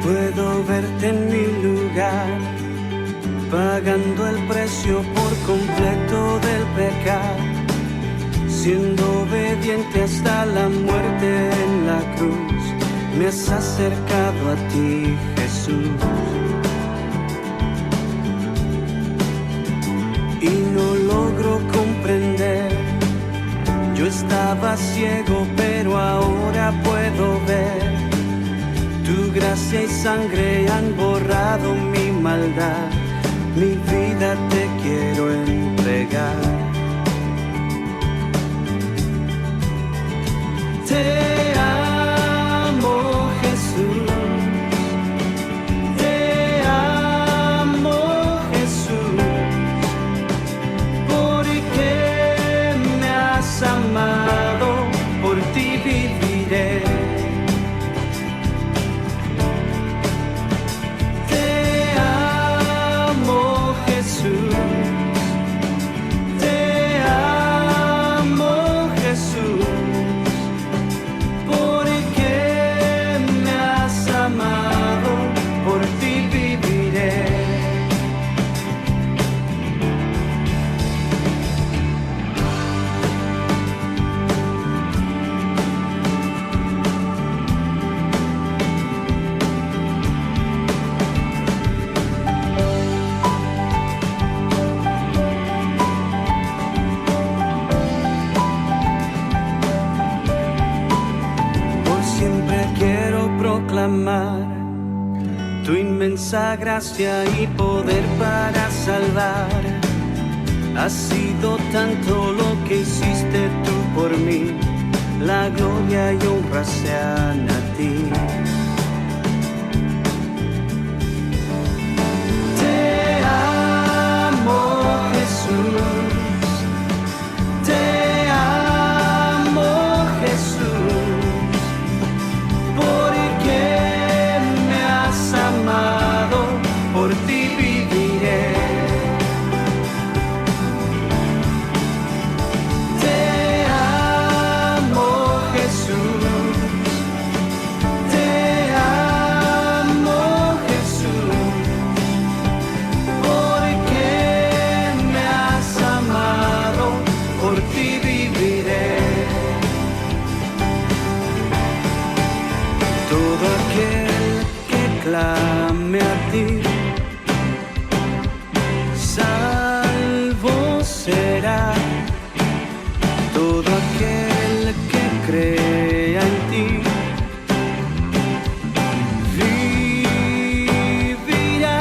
Puedo verte en mi lugar, pagando el precio por completo del pecado, siendo obediente hasta la muerte en la cruz. Me has acercado a ti, Jesús, y no logro comprender. Yo estaba ciego, pero ahora puedo ver. Tu gracia y sangre han borrado mi maldad. Mi vida te quiero entregar. Te amo, Jesús. Te amo, Jesús. Porque me has amado, por ti viviré. Tu inmensa gracia y poder para salvar. Ha sido tanto lo que hiciste tú por mí. La gloria y honra sean a ti. Te amo, Jesús. Te amo, Jesús. Amado, por ti viviré. Te amo, Jesús. Te amo, Jesús. Porque me has amado, por ti viviré. Todo aquel clame a ti, salvo será. Todo aquel que crea en ti vivirá.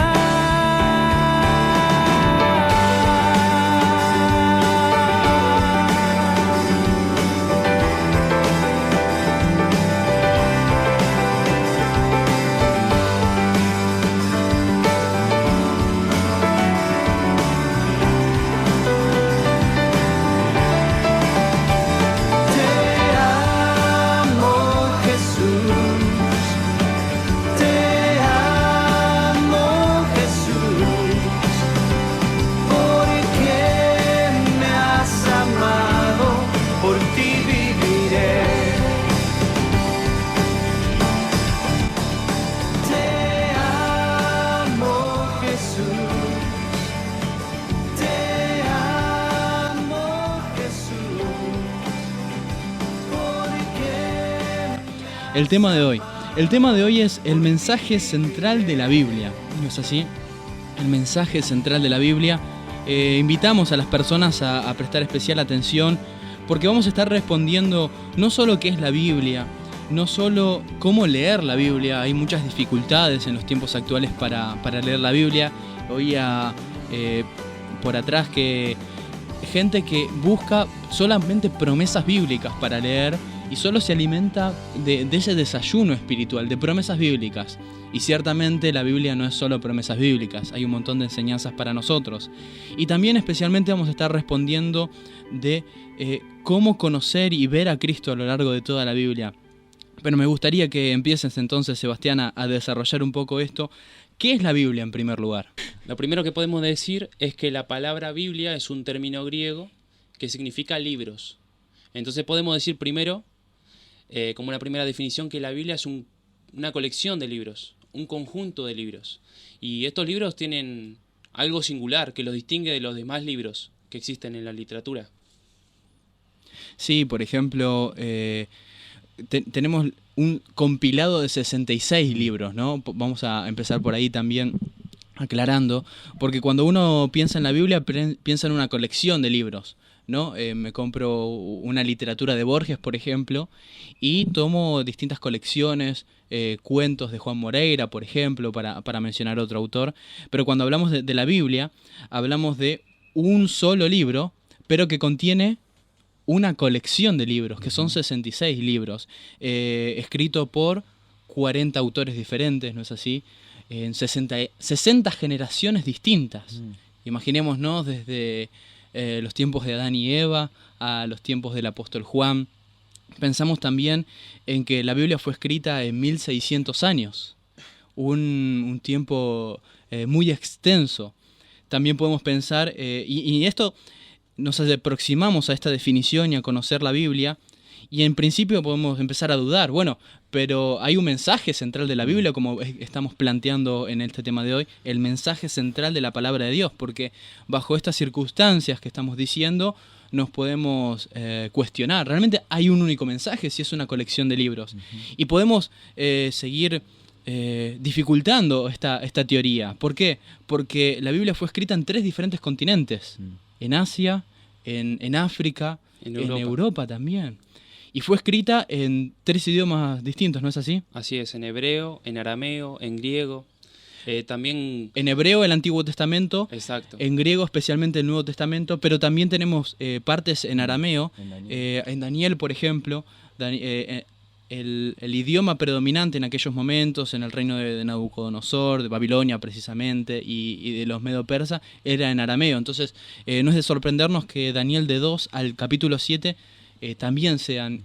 El tema de hoy es el mensaje central de la Biblia, ¿no es así? El mensaje central de la Biblia. Invitamos a las personas a prestar especial atención porque vamos a estar respondiendo no solo qué es la Biblia, no solo cómo leer la Biblia. Hay muchas dificultades en los tiempos actuales para leer la Biblia. Oía por atrás que gente que busca solamente promesas bíblicas para leer y solo se alimenta de ese desayuno espiritual, de promesas bíblicas. Y ciertamente la Biblia no es solo promesas bíblicas, hay un montón de enseñanzas para nosotros. Y también especialmente vamos a estar respondiendo de cómo conocer y ver a Cristo a lo largo de toda la Biblia. Pero me gustaría que empieces entonces, Sebastián, a desarrollar un poco esto. ¿Qué es la Biblia en primer lugar? Lo primero que podemos decir es que la palabra Biblia es un término griego que significa libros. Entonces podemos decir primero, como una primera definición, que la Biblia es una colección de libros, un conjunto de libros. Y estos libros tienen algo singular que los distingue de los demás libros que existen en la literatura. Sí, por ejemplo, tenemos un compilado de 66 libros, ¿no? Vamos a empezar por ahí también aclarando, porque cuando uno piensa en la Biblia, piensa en una colección de libros, ¿no? Me compro una literatura de Borges, por ejemplo, y tomo distintas colecciones, cuentos de Juan Moreira, por ejemplo, para mencionar otro autor, pero cuando hablamos de la Biblia, hablamos de un solo libro, pero que contiene una colección de libros, que son 66 libros, escrito por 40 autores diferentes, ¿no es así? En 60 generaciones distintas. Imaginémonos desde los tiempos de Adán y Eva a los tiempos del apóstol Juan. Pensamos también en que la Biblia fue escrita en 1600 años, un tiempo muy extenso. También podemos pensar, y esto nos aproximamos a esta definición y a conocer la Biblia, y en principio podemos empezar a dudar, bueno, pero hay un mensaje central de la Biblia, como estamos planteando en este tema de hoy, el mensaje central de la palabra de Dios, porque bajo estas circunstancias que estamos diciendo, nos podemos cuestionar, ¿realmente hay un único mensaje si es una colección de libros? Y podemos seguir dificultando esta teoría. ¿Por qué? Porque la Biblia fue escrita en 3 diferentes continentes, en Asia, en África, en Europa también. Y fue escrita en 3 idiomas distintos, ¿no es así? Así es, en hebreo, en arameo, en griego. También... En hebreo el Antiguo Testamento, Exacto. En griego especialmente el Nuevo Testamento, pero también tenemos partes en arameo, en Daniel, por ejemplo, el idioma predominante en aquellos momentos, en el reino de Nabucodonosor, de Babilonia precisamente, y de los medo-persas, era en arameo. Entonces, no es de sorprendernos que Daniel de 2 al capítulo 7 también sean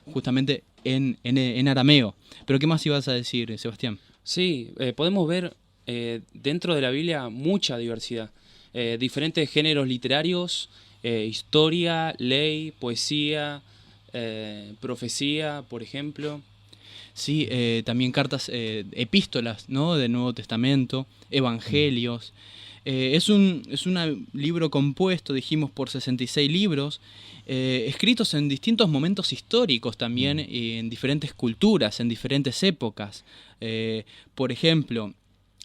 justamente en arameo. Pero ¿qué más ibas a decir, Sebastián? Sí, podemos ver dentro de la Biblia mucha diversidad. Diferentes géneros literarios, historia, ley, poesía, profecía, por ejemplo. Sí, también cartas, epístolas, ¿no? Del Nuevo Testamento, evangelios. Es un libro compuesto, dijimos, por 66 libros, escritos en distintos momentos históricos también, en diferentes culturas, en diferentes épocas. Por ejemplo,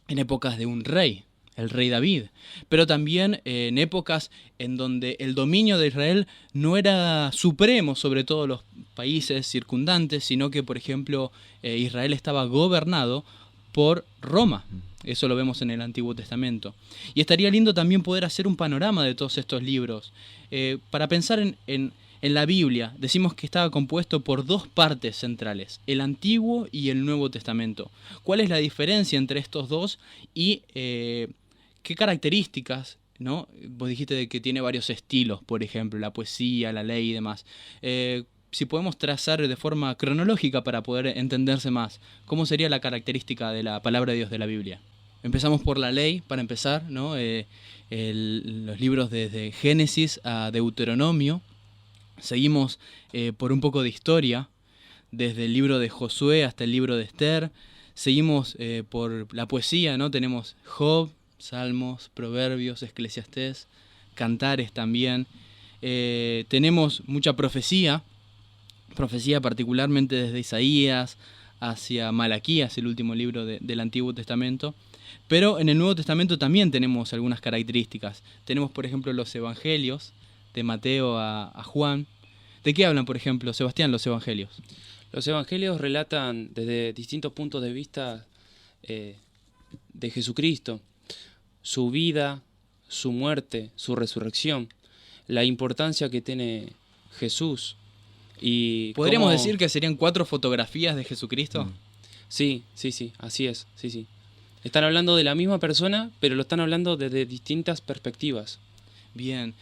en épocas de un rey, el rey David, pero también en épocas en donde el dominio de Israel no era supremo sobre todos los países circundantes, sino que, por ejemplo, Israel estaba gobernado por Roma. Eso lo vemos en el Antiguo Testamento. Y estaría lindo también poder hacer un panorama de todos estos libros. Para pensar en la Biblia, decimos que estaba compuesto por 2 partes centrales, el Antiguo y el Nuevo Testamento. ¿Cuál es la diferencia entre estos dos y qué características, ¿no? Vos dijiste de que tiene varios estilos, por ejemplo, la poesía, la ley y demás. Si podemos trazar de forma cronológica para poder entenderse más, ¿cómo sería la característica de la palabra de Dios de la Biblia? Empezamos por la ley, para empezar, ¿no? Los libros desde Génesis a Deuteronomio. Seguimos por un poco de historia, desde el libro de Josué hasta el libro de Esther. Seguimos por la poesía, ¿no? Tenemos Job, Salmos, Proverbios, Eclesiastés, Cantares también. Tenemos mucha profecía particularmente desde Isaías hacia Malaquías, el último libro del Antiguo Testamento. Pero en el Nuevo Testamento también tenemos algunas características. Tenemos, por ejemplo, los evangelios, de Mateo a Juan. ¿De qué hablan, por ejemplo, Sebastián, los evangelios? Los evangelios relatan desde distintos puntos de vista de Jesucristo, su vida, su muerte, su resurrección, la importancia que tiene Jesús. Y ¿podríamos decir que serían 4 fotografías de Jesucristo? Sí, así es, sí. Están hablando de la misma persona, pero lo están hablando desde distintas perspectivas. Bien.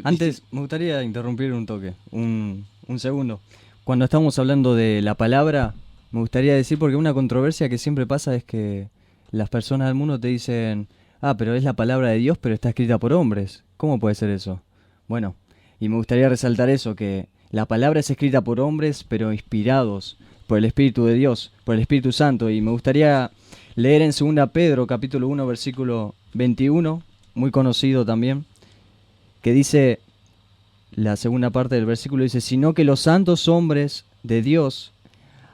Antes, me gustaría interrumpir un toque, un segundo. Cuando estamos hablando de la palabra, me gustaría decir, porque una controversia que siempre pasa es que las personas del mundo te dicen, pero es la palabra de Dios, pero está escrita por hombres. ¿Cómo puede ser eso? Bueno, y me gustaría resaltar eso, que la palabra es escrita por hombres, pero inspirados por el Espíritu de Dios, por el Espíritu Santo. Y me gustaría leer en 2 Pedro, capítulo 1, versículo 21, muy conocido también, que dice, la segunda parte del versículo dice, sino que los santos hombres de Dios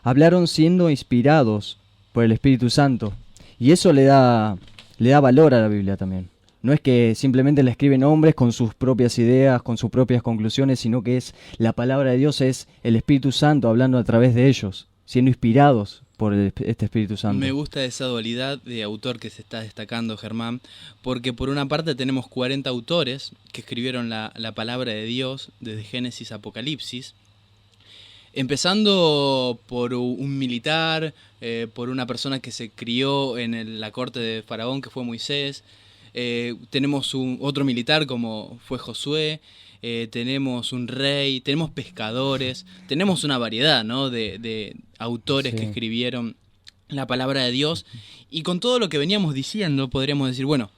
hablaron siendo inspirados por el Espíritu Santo. Y eso le da valor a la Biblia también. No es que simplemente la escriben hombres con sus propias ideas, con sus propias conclusiones, sino que es la palabra de Dios, es el Espíritu Santo hablando a través de ellos, siendo inspirados por este Espíritu Santo. Me gusta esa dualidad de autor que se está destacando, Germán, porque por una parte tenemos 40 autores que escribieron la palabra de Dios desde Génesis a Apocalipsis, empezando por un militar, por una persona que se crió en la corte de Faraón, que fue Moisés. Tenemos otro militar como fue Josué, tenemos un rey, tenemos pescadores, tenemos una variedad, ¿no?, de autores que escribieron la palabra de Dios. Y con todo lo que veníamos diciendo podríamos decir, bueno,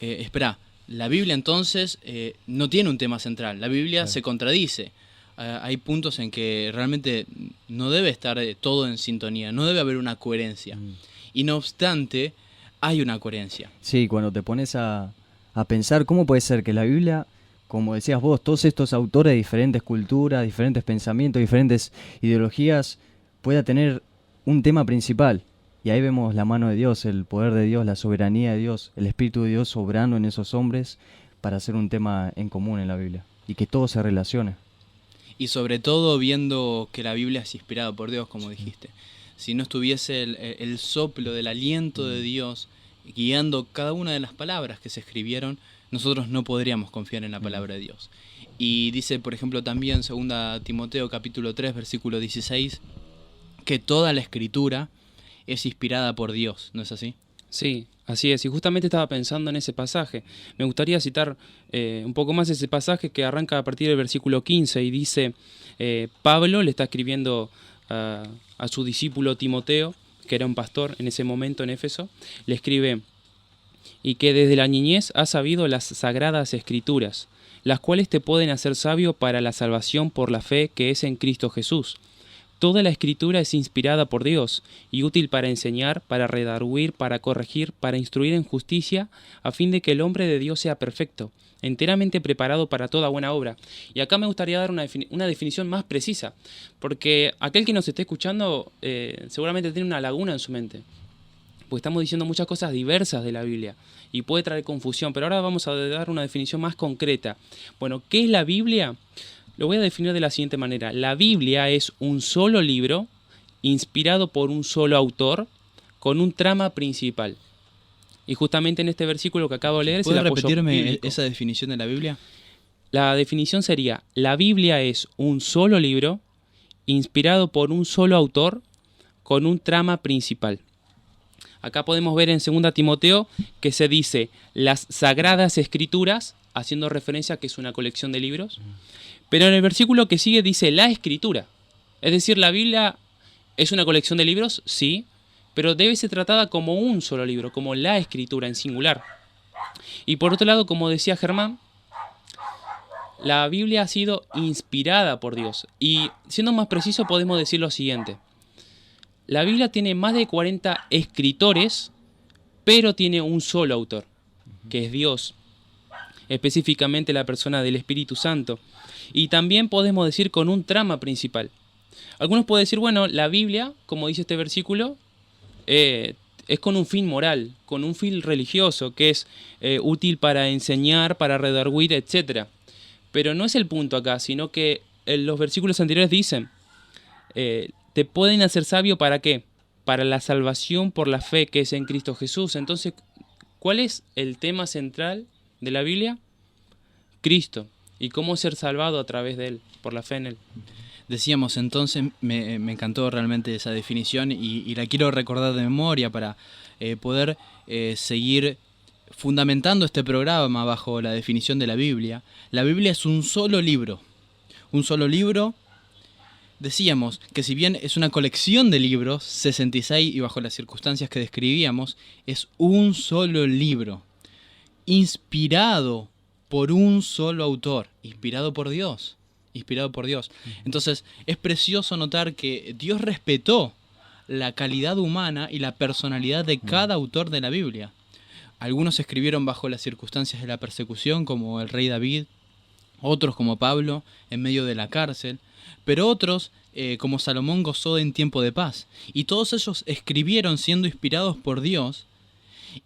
espera, la Biblia entonces no tiene un tema central, la Biblia se contradice. Hay puntos en que realmente no debe estar todo en sintonía, no debe haber una coherencia. Y no obstante, hay una coherencia. Sí, cuando te pones a pensar cómo puede ser que la Biblia, como decías vos, todos estos autores de diferentes culturas, diferentes pensamientos, diferentes ideologías, pueda tener un tema principal. Y ahí vemos la mano de Dios, el poder de Dios, la soberanía de Dios, el Espíritu de Dios obrando en esos hombres para hacer un tema en común en la Biblia. Y que todo se relacione. Y sobre todo viendo que la Biblia es inspirada por Dios, como dijiste. Si no estuviese el soplo del aliento de Dios guiando cada una de las palabras que se escribieron, nosotros no podríamos confiar en la palabra de Dios. Y dice, por ejemplo, también 2 Timoteo capítulo 3, versículo 16, que toda la escritura es inspirada por Dios, ¿no es así? Sí, así es. Y justamente estaba pensando en ese pasaje. Me gustaría citar un poco más ese pasaje que arranca a partir del versículo 15 y dice, Pablo le está escribiendo a su discípulo Timoteo, que era un pastor en ese momento en Éfeso, le escribe, y que desde la niñez has sabido las sagradas escrituras, las cuales te pueden hacer sabio para la salvación por la fe que es en Cristo Jesús. Toda la escritura es inspirada por Dios y útil para enseñar, para redarguir, para corregir, para instruir en justicia, a fin de que el hombre de Dios sea perfecto, enteramente preparado para toda buena obra. Y acá me gustaría dar una definición más precisa, porque aquel que nos esté escuchando seguramente tiene una laguna en su mente, porque estamos diciendo muchas cosas diversas de la Biblia y puede traer confusión, pero ahora vamos a dar una definición más concreta. Bueno, ¿qué es la Biblia? Lo voy a definir de la siguiente manera. La Biblia es un solo libro, inspirado por un solo autor, con un trama principal. Y justamente en este versículo que acabo de leer es el apoyo bíblico. ¿Puedes repetirme esa definición de la Biblia? La definición sería, la Biblia es un solo libro, inspirado por un solo autor, con un trama principal. Acá podemos ver en 2 Timoteo que se dice las Sagradas Escrituras, haciendo referencia a que es una colección de libros. Pero en el versículo que sigue dice la Escritura. Es decir, la Biblia es una colección de libros, sí, pero debe ser tratada como un solo libro, como la Escritura en singular. Y por otro lado, como decía Germán, la Biblia ha sido inspirada por Dios. Y siendo más preciso podemos decir lo siguiente. La Biblia tiene más de 40 escritores, pero tiene un solo autor, que es Dios, específicamente la persona del Espíritu Santo. Y también podemos decir con un trama principal. Algunos pueden decir, bueno, la Biblia, como dice este versículo, es con un fin moral, con un fin religioso, que es útil para enseñar, para redarguir, etc. Pero no es el punto acá, sino que los versículos anteriores dicen, te pueden hacer sabio ¿para qué? Para la salvación por la fe que es en Cristo Jesús. Entonces, ¿cuál es el tema central de la Biblia? Cristo. Y cómo ser salvado a través de Él, por la fe en Él. Decíamos entonces, me encantó realmente esa definición y la quiero recordar de memoria para poder seguir fundamentando este programa bajo la definición de la Biblia. La Biblia es un solo libro. Un solo libro. Decíamos que si bien es una colección de libros, 66, y bajo las circunstancias que describíamos, es un solo libro, inspirado por un solo autor, inspirado por Dios. inspirado por Dios. Entonces es precioso notar que Dios respetó la calidad humana y la personalidad de cada autor de la Biblia. Algunos escribieron bajo las circunstancias de la persecución, como el rey David, otros como Pablo, en medio de la cárcel, pero otros, como Salomón, gozó en tiempo de paz. Y todos ellos escribieron siendo inspirados por Dios,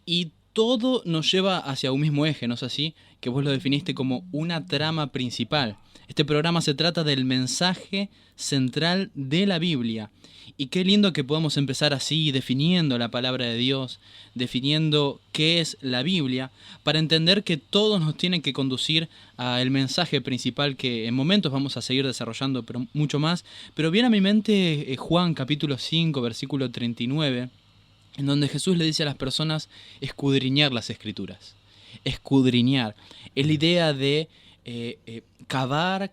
y todo nos lleva hacia un mismo eje, ¿no es así? Que vos lo definiste como una trama principal. Este programa se trata del mensaje central de la Biblia. Y qué lindo que podamos empezar así, definiendo la palabra de Dios, definiendo qué es la Biblia, para entender que todo nos tiene que conducir al mensaje principal que en momentos vamos a seguir desarrollando, pero mucho más. Pero viene a mi mente Juan capítulo 5, versículo 39, en donde Jesús le dice a las personas escudriñar las Escrituras. Escudriñar. Es la idea de cavar,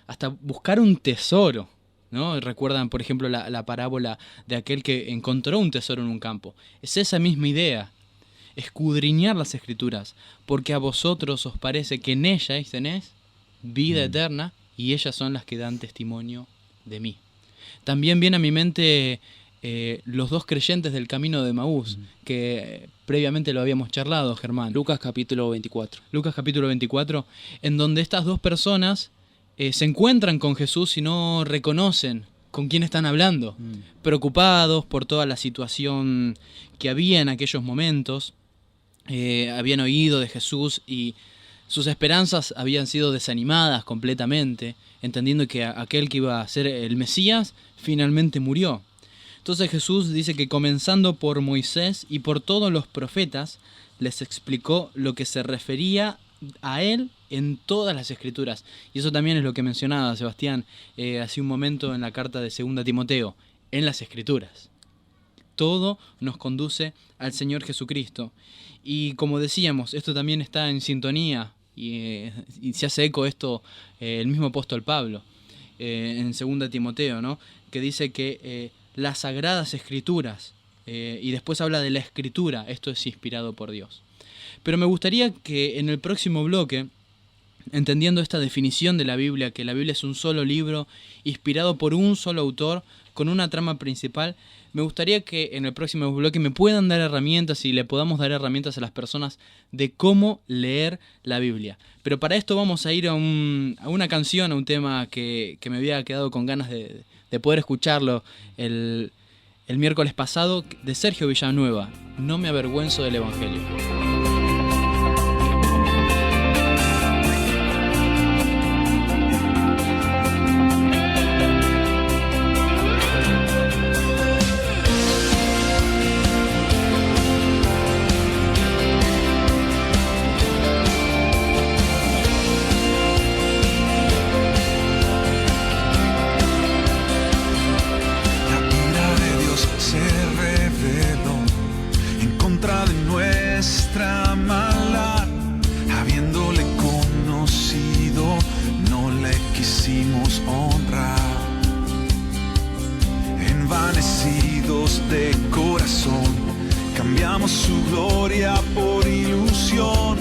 hasta buscar un tesoro, ¿no? Recuerdan, por ejemplo, la parábola de aquel que encontró un tesoro en un campo. Es esa misma idea, escudriñar las Escrituras, porque a vosotros os parece que en ellas tenés vida eterna, y ellas son las que dan testimonio de mí. También viene a mi mente los dos creyentes del camino de Emaús, que previamente lo habíamos charlado, Germán. Lucas capítulo 24. Lucas capítulo 24, en donde estas dos personas se encuentran con Jesús y no reconocen con quién están hablando, preocupados por toda la situación que había en aquellos momentos. Habían oído de Jesús y sus esperanzas habían sido desanimadas completamente, entendiendo que aquel que iba a ser el Mesías finalmente murió. Entonces Jesús dice que comenzando por Moisés y por todos los profetas, les explicó lo que se refería a él en todas las Escrituras. Y eso también es lo que mencionaba Sebastián hace un momento en la carta de 2 Timoteo, en las Escrituras. Todo nos conduce al Señor Jesucristo. Y como decíamos, esto también está en sintonía, y se hace eco esto el mismo apóstol Pablo, en 2 Timoteo, ¿no? Que dice que las Sagradas Escrituras, y después habla de la Escritura, esto es inspirado por Dios. Pero me gustaría que en el próximo bloque, entendiendo esta definición de la Biblia, que la Biblia es un solo libro, inspirado por un solo autor, con una trama principal, me gustaría que en el próximo bloque me puedan dar herramientas y le podamos dar herramientas a las personas de cómo leer la Biblia. Pero para esto vamos a ir a una canción, a un tema que me había quedado con ganas de poder escucharlo el miércoles pasado, de Sergio Villanueva, No me avergüenzo del Evangelio. De corazón, cambiamos su gloria por ilusión.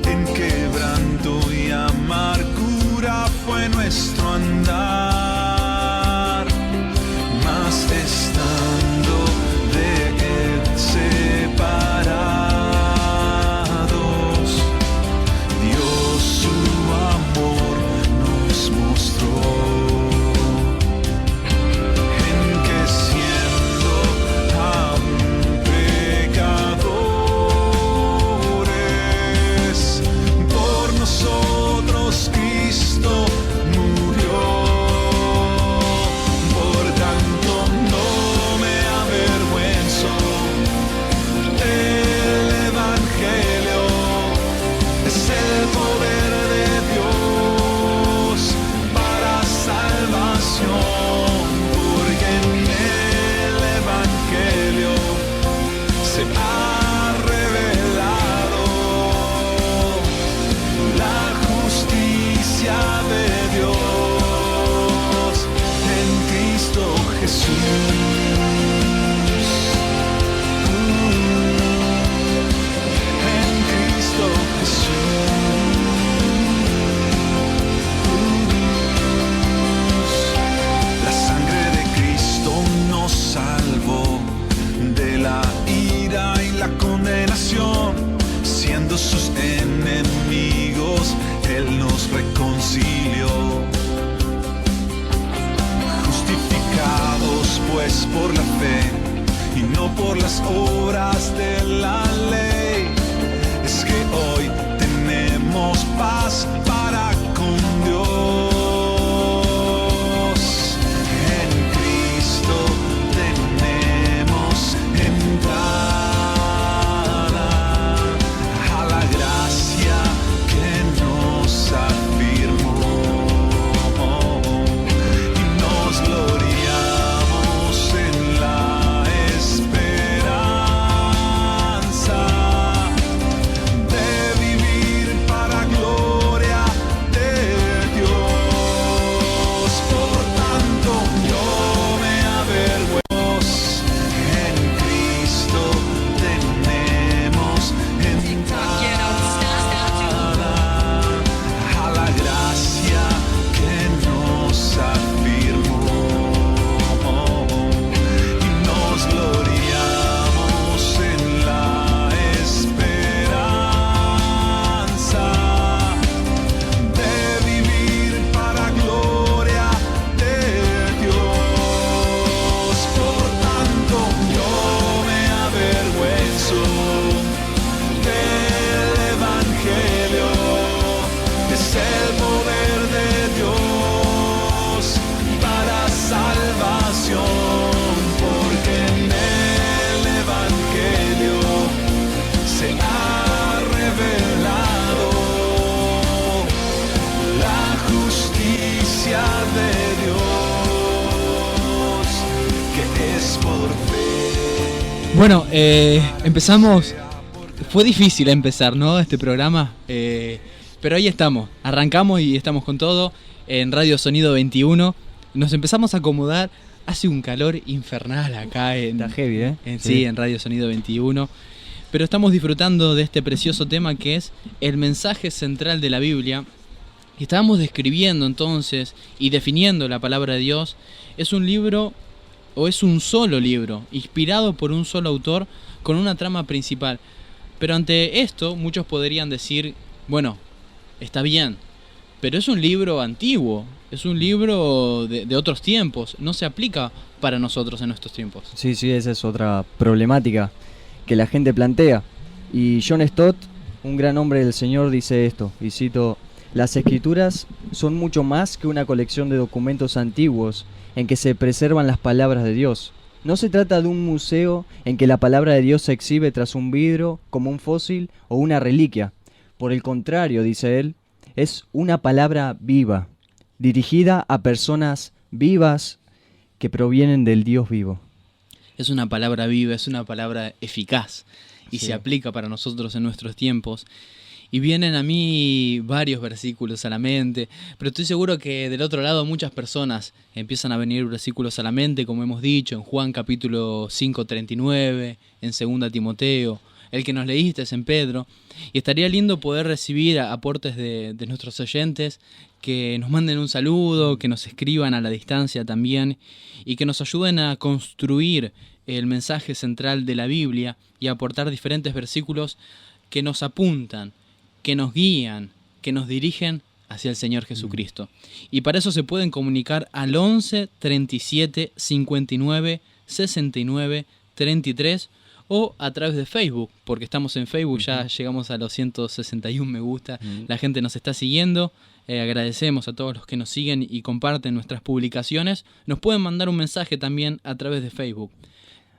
En quebranto y amargura fue nuestro andar, mas estando de él separados, Dios su amor nos mostró. es por la fe y no por las obras de la ley. Es que hoy tenemos paz para con Dios. En Cristo tenemos entrada a la gracia que nos afirmó y nos gloriamos en la esperanza de vivir para gloria de Dios. Por tanto yo me avergüenzo, en Cristo tenemos entrada a la gracia que nos afirmó y nos gloriamos en la esperanza de vivir para gloria de Dios. Por tanto yo me avergüenzo del Evangelio, es el poder de Dios para salvación, porque en el Evangelio se ha revelado la justicia de Dios, que es por fe. Bueno, empezamos. Fue difícil empezar, ¿no? Este programa. Pero ahí estamos. Arrancamos y estamos con todo. En Radio Sonido 21. Nos empezamos a acomodar. Hace un calor infernal acá en, Está heavy, ¿eh? sí, en Radio Sonido 21. Pero estamos disfrutando de este precioso tema que es el mensaje central de la Biblia. Y estábamos describiendo entonces y definiendo la palabra de Dios. Es un libro, o es un solo libro, inspirado por un solo autor, con una trama principal. Pero ante esto, muchos podrían decir, bueno, está bien, pero es un libro antiguo, es un libro de otros tiempos, no se aplica para nosotros en nuestros tiempos. Sí, esa es otra problemática que la gente plantea. Y John Stott, un gran hombre del Señor, dice esto, y cito: las escrituras son mucho más que una colección de documentos antiguos en que se preservan las palabras de Dios. No se trata de un museo en que la palabra de Dios se exhibe tras un vidrio como un fósil o una reliquia. Por el contrario, dice él, es una palabra viva, dirigida a personas vivas que provienen del Dios vivo. Es una palabra viva, es una palabra eficaz y Sí. se aplica para nosotros en nuestros tiempos. Y vienen a mí varios versículos a la mente, pero estoy seguro que del otro lado muchas personas empiezan a venir versículos a la mente, como hemos dicho, en Juan capítulo 5:39, en 2 Timoteo, el que nos leíste es en Pedro. Y estaría lindo poder recibir aportes de nuestros oyentes, que nos manden un saludo, que nos escriban a la distancia también, y que nos ayuden a construir el mensaje central de la Biblia y a aportar diferentes versículos que nos apuntan, que nos guían, que nos dirigen hacia el Señor Jesucristo. Y para eso se pueden comunicar al 11 37 59 69 33 o a través de Facebook, porque estamos en Facebook, ya llegamos a los 161 me gusta, la gente nos está siguiendo, agradecemos a todos los que nos siguen y comparten nuestras publicaciones. Nos pueden mandar un mensaje también a través de Facebook.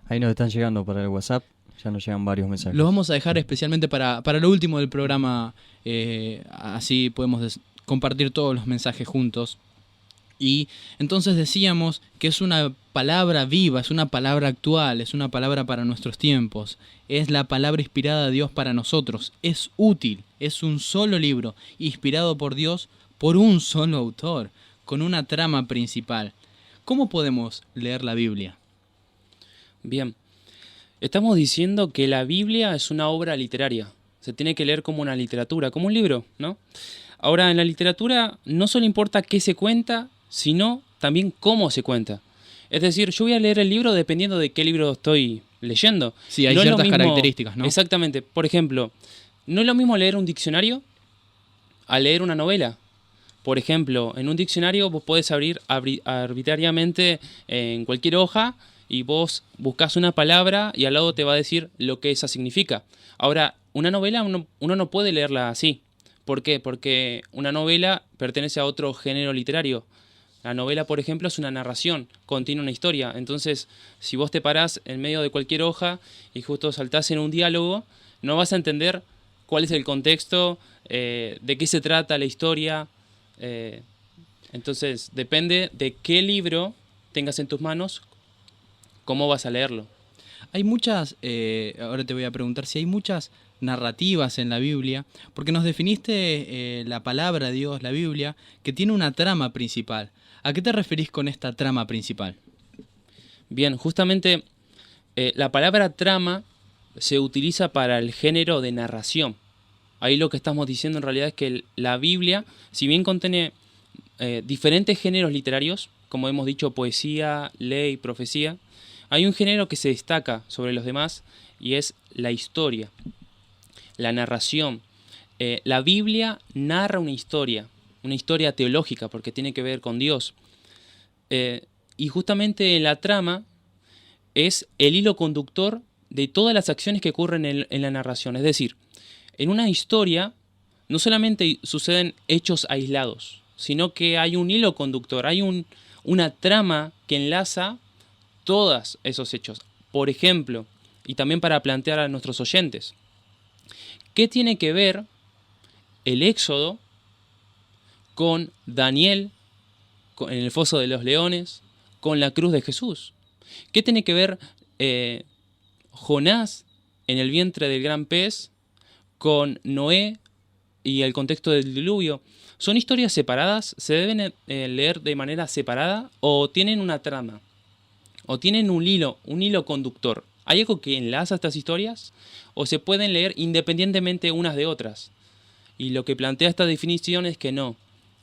Ahí nos están llegando para el WhatsApp, ya nos llegan varios mensajes. Lo vamos a dejar especialmente para lo último del programa, así podemos compartir todos los mensajes juntos. Y entonces decíamos que es una palabra viva, es una palabra actual, es una palabra para nuestros tiempos. Es la palabra inspirada de Dios para nosotros. Es útil, es un solo libro, inspirado por Dios, por un solo autor, con una trama principal. ¿Cómo podemos leer la Biblia? Bien, estamos diciendo que la Biblia es una obra literaria. Se tiene que leer como una literatura, como un libro, ¿no? Ahora, en la literatura no solo importa qué se cuenta, sino también cómo se cuenta. Es decir, yo voy a leer el libro dependiendo de qué libro estoy leyendo. Sí, hay No es lo ciertas mismo- características, ¿no? Exactamente. Por ejemplo, no es lo mismo leer un diccionario a leer una novela. Por ejemplo, en un diccionario vos podés abrir arbitrariamente en cualquier hoja y vos buscas una palabra y al lado te va a decir lo que esa significa. Ahora, una novela uno no puede leerla así. ¿Por qué? Porque una novela pertenece a otro género literario. La novela, por ejemplo, es una narración, contiene una historia. Entonces, si vos te parás en medio de cualquier hoja y justo saltás en un diálogo, no vas a entender cuál es el contexto, de qué se trata la historia. Entonces, depende de qué libro tengas en tus manos, cómo vas a leerlo. Hay muchas, ahora te voy a preguntar si hay muchas narrativas en la Biblia, porque nos definiste la palabra de Dios, la Biblia, que tiene una trama principal. ¿A qué te referís con esta trama principal? Bien, justamente la palabra trama se utiliza para el género de narración. Ahí lo que estamos diciendo en realidad es que la Biblia, si bien contiene diferentes géneros literarios, como hemos dicho, poesía, ley, profecía, hay un género que se destaca sobre los demás y es la historia, la narración. La Biblia narra una historia teológica porque tiene que ver con Dios. Y justamente la trama es el hilo conductor de todas las acciones que ocurren en la narración. Es decir, en una historia no solamente suceden hechos aislados, sino que hay un hilo conductor, hay una trama que enlaza todos esos hechos. Por ejemplo, y también para plantear a nuestros oyentes, ¿qué tiene que ver el Éxodo con Daniel en el foso de los leones, con la cruz de Jesús? ¿Qué tiene que ver Jonás en el vientre del gran pez con Noé y el contexto del diluvio? ¿Son historias separadas? ¿Se deben leer de manera separada o tienen una trama? ¿O tienen un hilo conductor? ¿Hay algo que enlaza estas historias? ¿O se pueden leer independientemente unas de otras? Y lo que plantea esta definición es que no.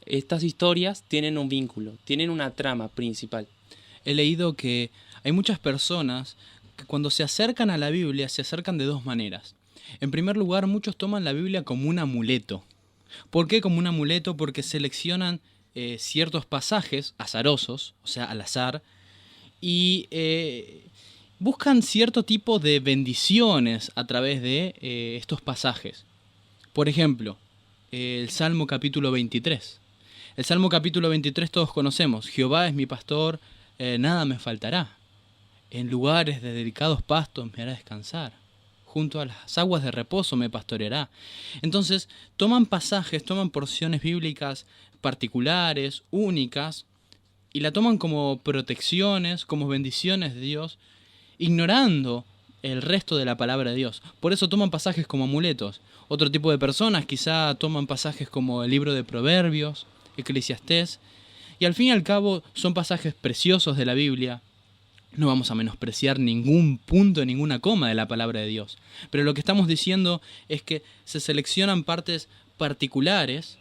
Estas historias tienen un vínculo, tienen una trama principal. He leído que hay muchas personas que cuando se acercan a la Biblia se acercan de dos maneras. En primer lugar, muchos toman la Biblia como un amuleto. ¿Por qué como un amuleto? Porque seleccionan ciertos pasajes azarosos, o sea, al azar, y buscan cierto tipo de bendiciones a través de estos pasajes. Por ejemplo, el Salmo capítulo 23. El Salmo capítulo 23 todos conocemos. Jehová es mi pastor, nada me faltará. En lugares de delicados pastos me hará descansar. Junto a las aguas de reposo me pastoreará. Entonces, toman pasajes, toman porciones bíblicas particulares, únicas, y la toman como protecciones, como bendiciones de Dios, ignorando el resto de la palabra de Dios. Por eso toman pasajes como amuletos. Otro tipo de personas quizá toman pasajes como el libro de Proverbios, Eclesiastés, y al fin y al cabo son pasajes preciosos de la Biblia. No vamos a menospreciar ningún punto, ninguna coma de la palabra de Dios. Pero lo que estamos diciendo es que se seleccionan partes particulares,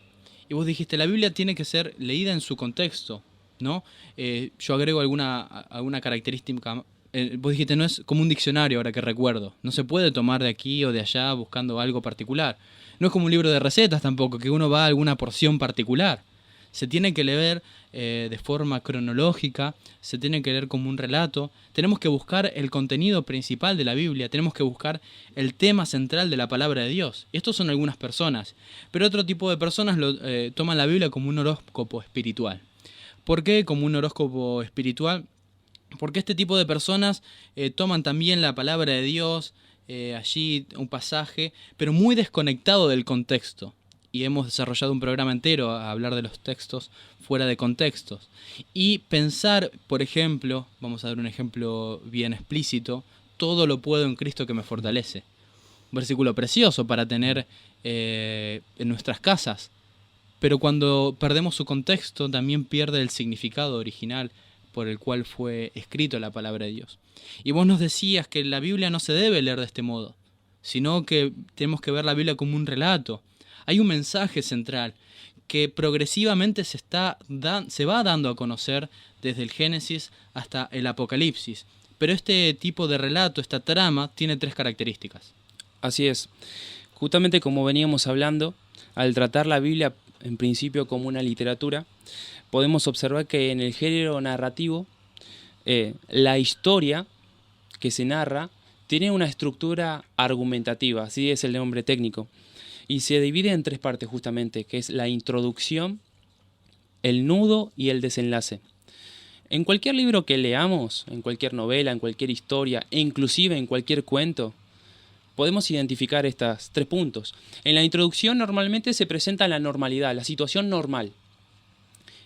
y vos dijiste, la Biblia tiene que ser leída en su contexto, ¿no? Yo agrego alguna característica. Vos dijiste, no es como un diccionario, ahora que recuerdo. No se puede tomar de aquí o de allá buscando algo particular. No es como un libro de recetas tampoco, que uno va a alguna porción particular. Se tiene que leer de forma cronológica, se tiene que leer como un relato. Tenemos que buscar el contenido principal de la Biblia, tenemos que buscar el tema central de la palabra de Dios. Y estos son algunas personas. Pero otro tipo de personas toman la Biblia como un horóscopo espiritual. ¿Por qué como un horóscopo espiritual? Porque este tipo de personas toman también la palabra de Dios, allí un pasaje, pero muy desconectado del contexto. Y hemos desarrollado un programa entero a hablar de los textos fuera de contextos. Y pensar, por ejemplo, vamos a dar un ejemplo bien explícito, todo lo puedo en Cristo que me fortalece. Un versículo precioso para tener en nuestras casas. Pero cuando perdemos su contexto, también pierde el significado original por el cual fue escrito la palabra de Dios. Y vos nos decías que la Biblia no se debe leer de este modo, sino que tenemos que ver la Biblia como un relato. Hay un mensaje central que progresivamente se va dando a conocer desde el Génesis hasta el Apocalipsis. Pero este tipo de relato, esta trama, tiene 3 características. Así es. Justamente como veníamos hablando, al tratar la Biblia en principio como una literatura, podemos observar que en el género narrativo La historia que se narra tiene una estructura argumentativa, así es el nombre técnico, y se divide en 3 partes justamente, que es la introducción, el nudo y el desenlace. En cualquier libro que leamos, en cualquier novela, en cualquier historia, e inclusive en cualquier cuento, podemos identificar estos 3 puntos. En la introducción normalmente se presenta la normalidad, la situación normal.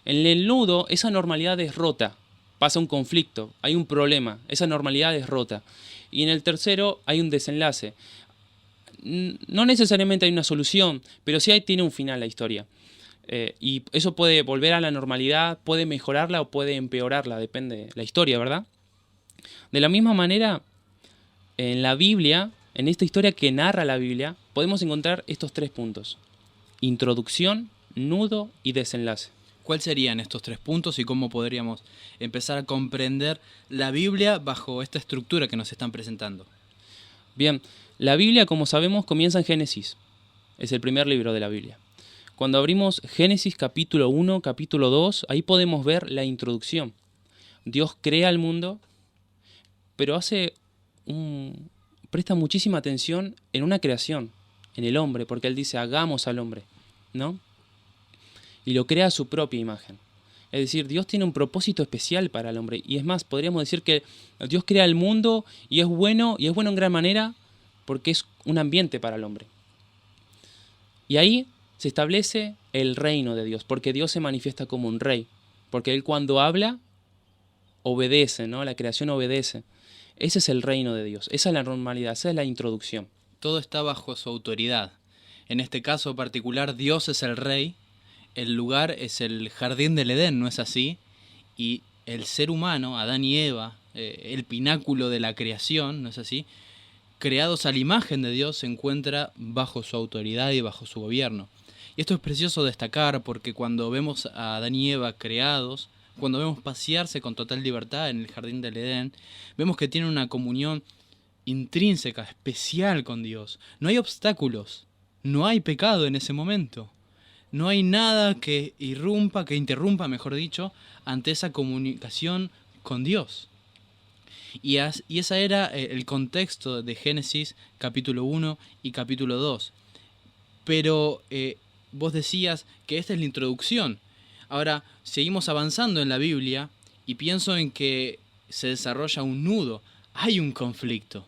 En el nudo, esa normalidad es rota, pasa un conflicto, hay un problema, esa normalidad es rota. Y en el tercero hay un desenlace. No necesariamente hay una solución, pero sí tiene un final la historia. Y eso puede volver a la normalidad, puede mejorarla o puede empeorarla, depende de la historia, ¿verdad? De la misma manera, en la Biblia, en esta historia que narra la Biblia, podemos encontrar estos 3 puntos: introducción, nudo y desenlace. ¿Cuáles serían estos 3 puntos y cómo podríamos empezar a comprender la Biblia bajo esta estructura que nos están presentando? Bien, la Biblia, como sabemos, comienza en Génesis. Es el primer libro de la Biblia. Cuando abrimos Génesis capítulo 1, capítulo 2, ahí podemos ver la introducción. Dios crea el mundo, pero presta muchísima atención en una creación, en el hombre, porque Él dice, hagamos al hombre, ¿no? Y lo crea a su propia imagen. Es decir, Dios tiene un propósito especial para el hombre. Y es más, podríamos decir que Dios crea el mundo y es bueno en gran manera porque es un ambiente para el hombre. Y ahí se establece el reino de Dios, porque Dios se manifiesta como un rey. Porque Él cuando habla, obedece, ¿no? La creación obedece. Ese es el reino de Dios, esa es la normalidad, esa es la introducción. Todo está bajo su autoridad. En este caso particular, Dios es el rey. El lugar es el jardín del Edén, ¿no es así? Y el ser humano, Adán y Eva, el pináculo de la creación, ¿no es así? Creados a la imagen de Dios, se encuentra bajo su autoridad y bajo su gobierno. Y esto es precioso destacar porque cuando vemos a Adán y Eva creados, cuando vemos pasearse con total libertad en el jardín del Edén, vemos que tienen una comunión intrínseca, especial con Dios. No hay obstáculos, no hay pecado en ese momento. No hay nada que interrumpa, mejor dicho, ante esa comunicación con Dios. Y ese era el contexto de Génesis capítulo 1 y capítulo 2. Pero vos decías que esta es la introducción. Ahora, seguimos avanzando en la Biblia y pienso en que se desarrolla un nudo. Hay un conflicto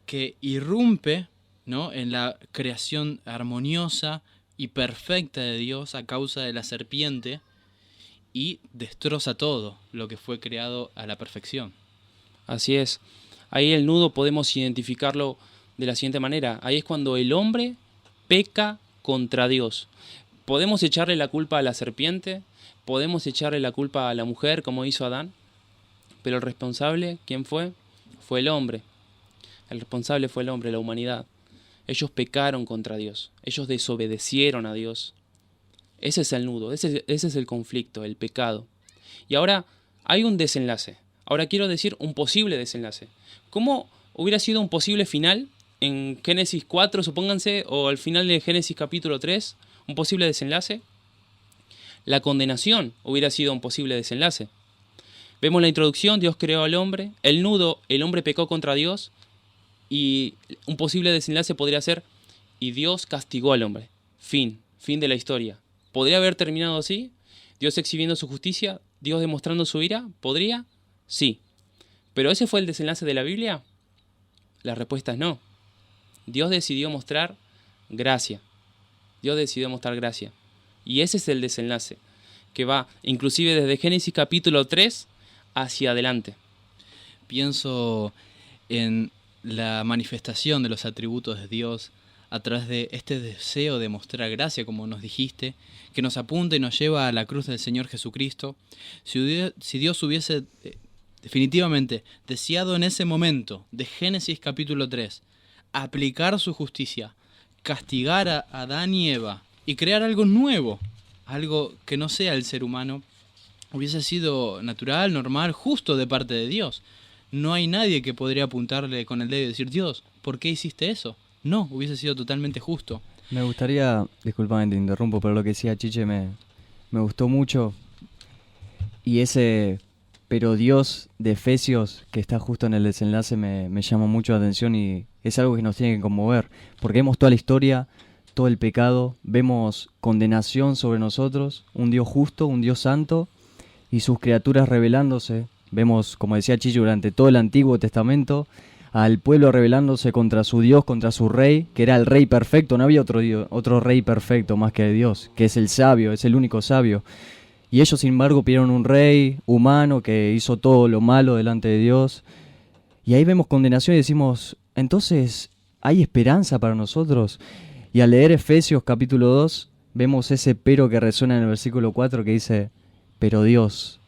que irrumpe, ¿no?, en la creación armoniosa y perfecta de Dios a causa de la serpiente y destroza todo lo que fue creado a la perfección. Así es. Ahí el nudo podemos identificarlo de la siguiente manera. Ahí es cuando el hombre peca contra Dios. Podemos echarle la culpa a la serpiente, podemos echarle la culpa a la mujer, como hizo Adán, pero el responsable, ¿quién fue? Fue el hombre. El responsable fue el hombre, la humanidad. Ellos pecaron contra Dios, ellos desobedecieron a Dios. Ese es el nudo, ese es el conflicto, el pecado. Y ahora hay un desenlace. Ahora quiero decir un posible desenlace. ¿Cómo hubiera sido un posible final en Génesis 4, supónganse, o al final de Génesis capítulo 3? Un posible desenlace. La condenación hubiera sido un posible desenlace. Vemos la introducción, Dios creó al hombre. El nudo, el hombre pecó contra Dios. Y un posible desenlace podría ser, y Dios castigó al hombre. Fin de la historia. ¿Podría haber terminado así? ¿Dios exhibiendo su justicia? ¿Dios demostrando su ira? ¿Podría? Sí. ¿Pero ese fue el desenlace de la Biblia? La respuesta es no. Dios decidió mostrar gracia. Y ese es el desenlace, que va inclusive desde Génesis capítulo 3 hacia adelante. Pienso en la manifestación de los atributos de Dios a través de este deseo de mostrar gracia, como nos dijiste, que nos apunta y nos lleva a la cruz del Señor Jesucristo. Si Dios hubiese definitivamente deseado en ese momento de Génesis capítulo 3 aplicar su justicia, castigar a Adán y Eva y crear algo nuevo, algo que no sea el ser humano, hubiese sido natural, normal, justo de parte de Dios. No hay nadie que podría apuntarle con el dedo y decir, Dios, ¿por qué hiciste eso? No, hubiese sido totalmente justo. Me gustaría, disculpame, te interrumpo, pero lo que decía Chiche me gustó mucho. Y ese pero Dios de Efesios, que está justo en el desenlace, me llama mucho la atención y es algo que nos tiene que conmover, porque vemos toda la historia, todo el pecado, vemos condenación sobre nosotros, un Dios justo, un Dios santo y sus criaturas rebelándose. Vemos, como decía Chicho, durante todo el Antiguo Testamento, al pueblo rebelándose contra su Dios, contra su rey, que era el rey perfecto. No había otro rey perfecto más que Dios, que es el sabio, es el único sabio. Y ellos, sin embargo, pidieron un rey humano que hizo todo lo malo delante de Dios. Y ahí vemos condenación y decimos, entonces, ¿hay esperanza para nosotros? Y al leer Efesios capítulo 2, vemos ese pero que resuena en el versículo 4 que dice, pero Dios.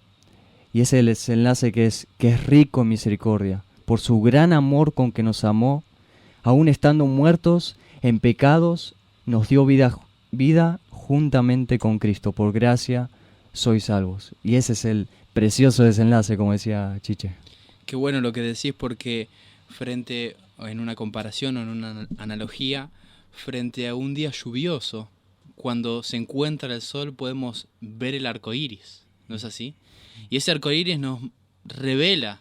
Y ese es el enlace que es rico en misericordia, por su gran amor con que nos amó, aun estando muertos en pecados, nos dio vida juntamente con Cristo. Por gracia sois salvos. Y ese es el precioso desenlace, como decía Chiche. Qué bueno lo que decís, porque en una comparación o en una analogía, frente a un día lluvioso, cuando se encuentra el sol podemos ver el arco iris, ¿no es así? Y ese arco iris nos revela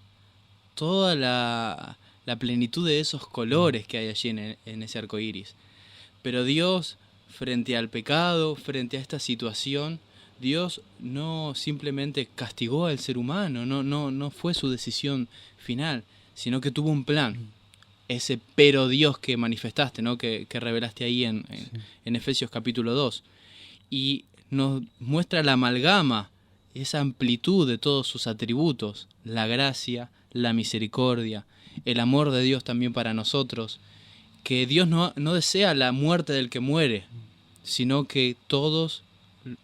toda la plenitud de esos colores que hay allí en ese arco iris. Pero Dios, frente al pecado, frente a esta situación, Dios no simplemente castigó al ser humano, no fue su decisión final, sino que tuvo un plan. Ese pero Dios que manifestaste, ¿no? que revelaste ahí en Efesios capítulo 2. Y nos muestra la amalgama, esa amplitud de todos sus atributos, la gracia, la misericordia, el amor de Dios también para nosotros, que Dios no desea la muerte del que muere, sino que todos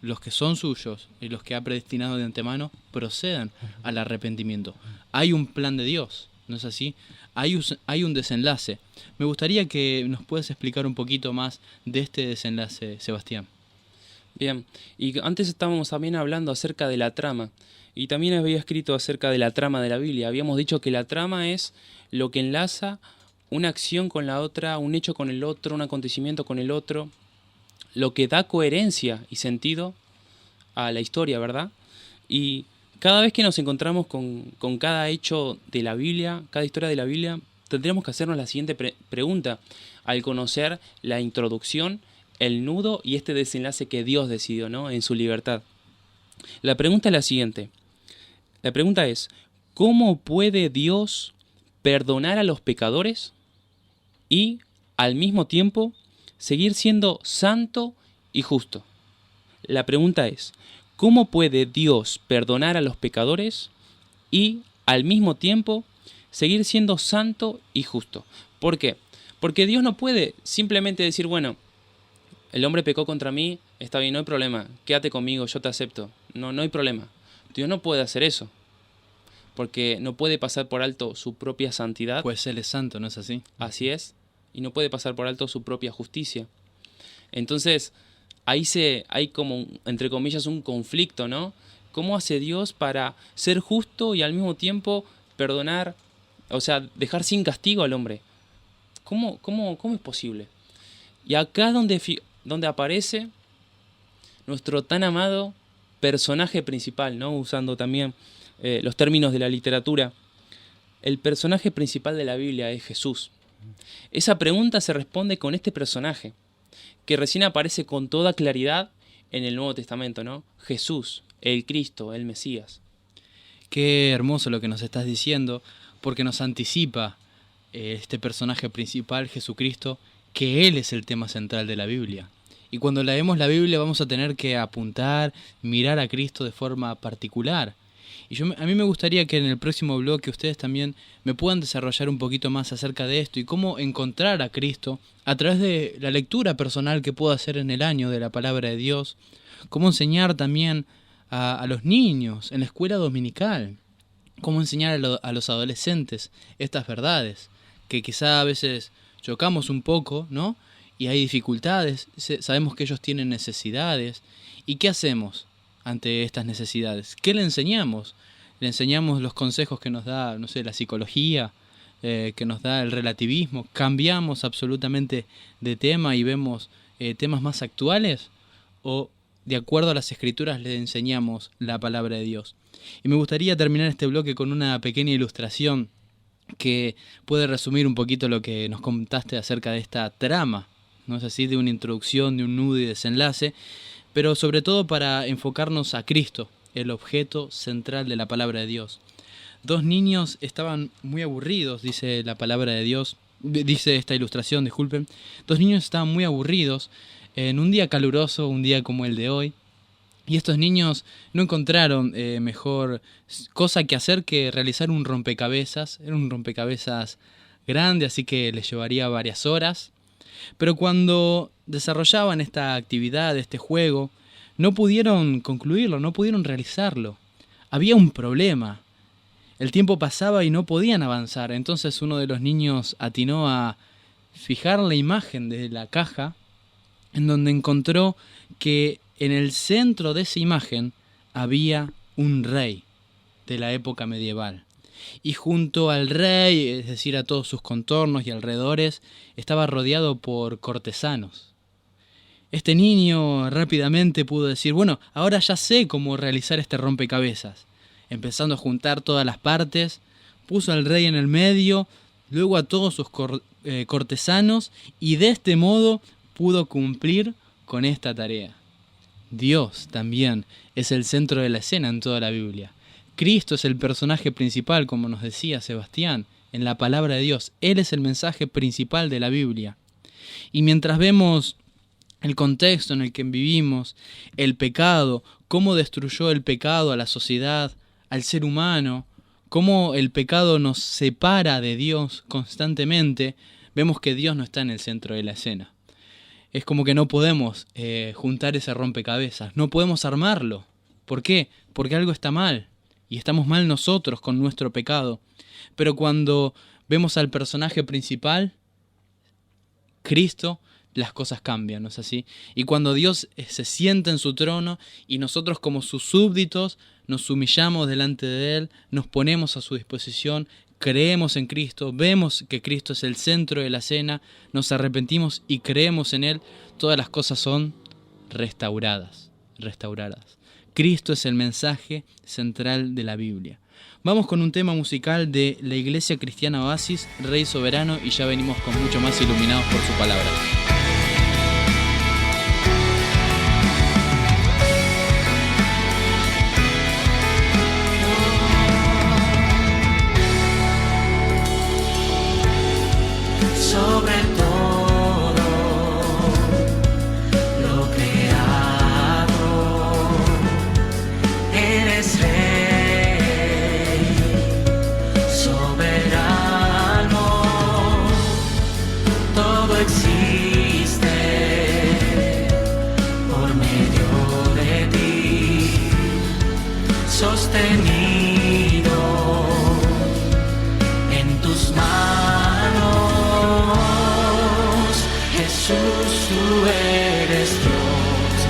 los que son suyos y los que ha predestinado de antemano procedan al arrepentimiento. Hay un plan de Dios, ¿no es así? Hay un desenlace. Me gustaría que nos puedas explicar un poquito más de este desenlace, Sebastián. Bien, y antes estábamos también hablando acerca de la trama, y también había escrito acerca de la trama de la Biblia. Habíamos dicho que la trama es lo que enlaza una acción con la otra, un hecho con el otro, un acontecimiento con el otro, lo que da coherencia y sentido a la historia, ¿verdad? Y cada vez que nos encontramos con cada hecho de la Biblia, cada historia de la Biblia, tendríamos que hacernos la siguiente pregunta al conocer la introducción, el nudo y este desenlace que Dios decidió, ¿no? En su libertad. La pregunta es la siguiente. La pregunta es, ¿cómo puede Dios perdonar a los pecadores y al mismo tiempo seguir siendo santo y justo? La pregunta es, ¿cómo puede Dios perdonar a los pecadores y al mismo tiempo seguir siendo santo y justo? ¿Por qué? Porque Dios no puede simplemente decir, bueno, el hombre pecó contra mí, está bien, no hay problema, quédate conmigo, yo te acepto. No hay problema. Dios no puede hacer eso, porque no puede pasar por alto su propia santidad. Pues Él es santo, ¿no es así? Así es, y no puede pasar por alto su propia justicia. Entonces, hay como, entre comillas, un conflicto, ¿no? ¿Cómo hace Dios para ser justo y al mismo tiempo perdonar, o sea, dejar sin castigo al hombre? ¿Cómo es posible? Y acá donde aparece nuestro tan amado personaje principal, ¿no? Usando también los términos de la literatura. El personaje principal de la Biblia es Jesús. Esa pregunta se responde con este personaje, que recién aparece con toda claridad en el Nuevo Testamento, ¿no? Jesús, el Cristo, el Mesías. Qué hermoso lo que nos estás diciendo, porque nos anticipa este personaje principal, Jesucristo, que Él es el tema central de la Biblia. Y cuando leemos la Biblia vamos a tener que apuntar, mirar a Cristo de forma particular. Y a mí me gustaría que en el próximo bloque ustedes también me puedan desarrollar un poquito más acerca de esto y cómo encontrar a Cristo a través de la lectura personal que puedo hacer en el año de la Palabra de Dios, cómo enseñar también a los niños en la escuela dominical, cómo enseñar a los adolescentes estas verdades, que quizá a veces chocamos un poco, ¿no? Y hay dificultades, sabemos que ellos tienen necesidades. ¿Y qué hacemos ante estas necesidades? ¿Qué le enseñamos? Le enseñamos los consejos que nos da, no sé, la psicología, que nos da el relativismo. ¿Cambiamos absolutamente de tema y vemos temas más actuales? ¿O de acuerdo a las Escrituras le enseñamos la palabra de Dios. Y me gustaría terminar este bloque con una pequeña ilustración que puede resumir un poquito lo que nos contaste acerca de esta trama, ¿no es así? De una introducción, de un nudo y desenlace, pero sobre todo para enfocarnos a Cristo, el objeto central de la palabra de Dios. Dos niños estaban muy aburridos, dice la palabra de Dios, dice esta ilustración, disculpen. Dos niños estaban muy aburridos en un día caluroso, un día como el de hoy, y estos niños no encontraron mejor cosa que hacer que realizar un rompecabezas. Era un rompecabezas grande, así que les llevaría varias horas. Pero cuando desarrollaban esta actividad, este juego, no pudieron concluirlo, no pudieron realizarlo. Había un problema. El tiempo pasaba y no podían avanzar. Entonces uno de los niños atinó a fijar la imagen de la caja, en donde encontró que en el centro de esa imagen había un rey de la época medieval. Y junto al rey, es decir, a todos sus contornos y alrededores, estaba rodeado por cortesanos. Este niño rápidamente pudo decir, bueno, ahora ya sé cómo realizar este rompecabezas. Empezando a juntar todas las partes, puso al rey en el medio, luego a todos sus cortesanos, y de este modo pudo cumplir con esta tarea. Dios también es el centro de la escena en toda la Biblia. Cristo es el personaje principal, como nos decía Sebastián, en la palabra de Dios. Él es el mensaje principal de la Biblia. Y mientras vemos el contexto en el que vivimos, el pecado, cómo destruyó el pecado a la sociedad, al ser humano, cómo el pecado nos separa de Dios constantemente, vemos que Dios no está en el centro de la escena. Es como que no podemos juntar ese rompecabezas, no podemos armarlo. ¿Por qué? Porque algo está mal, y estamos mal nosotros con nuestro pecado. Pero cuando vemos al personaje principal, Cristo, las cosas cambian, ¿no es así? Y cuando Dios se sienta en su trono y nosotros como sus súbditos nos humillamos delante de Él, nos ponemos a su disposición, creemos en Cristo, vemos que Cristo es el centro de la escena, nos arrepentimos y creemos en Él, todas las cosas son restauradas. Cristo es el mensaje central de la Biblia. Vamos con un tema musical de la Iglesia Cristiana Oasis, Rey Soberano, y ya venimos con mucho más iluminados por su palabra. Sobre todo lo creado, eres Rey soberano, todo existe por medio de ti, sostenido en tus manos. Jesús, tú eres Dios,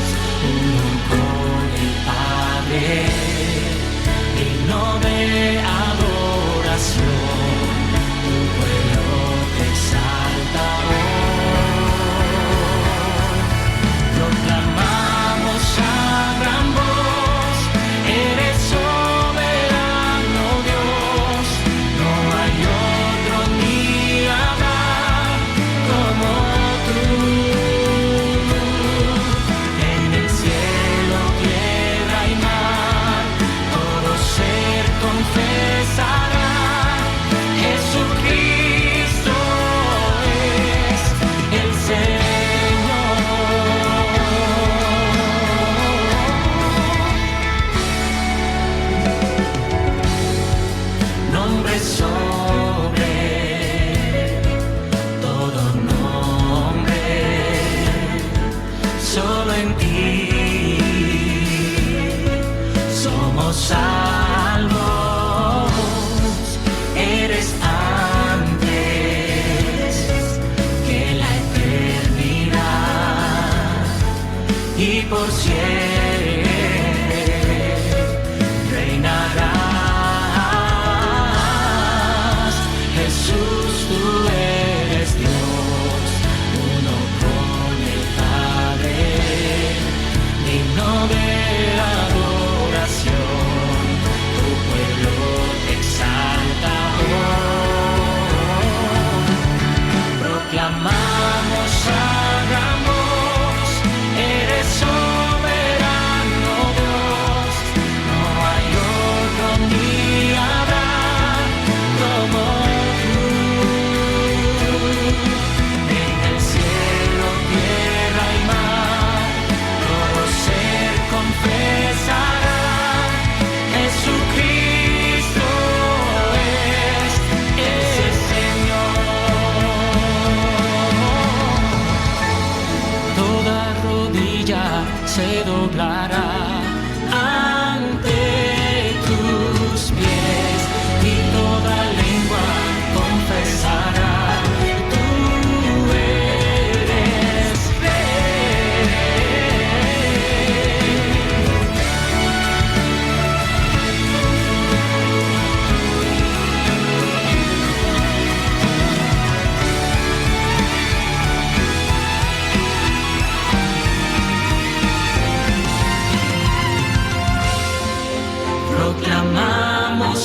uno con el Padre, digno de adoración, tu pueblo te exalta hoy. Proclamamos a gran voz, eres soberano Dios, no hay otro ni habrá como tú.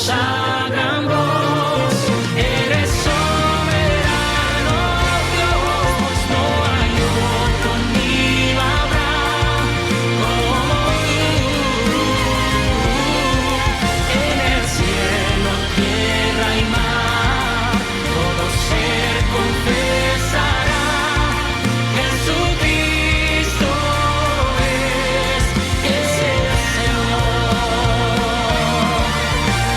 hagan voz. Eres soberano Dios, no hay otro ni habrá como tú. En el cielo, tierra y mar, todo ser confesará, Jesucristo es el Señor.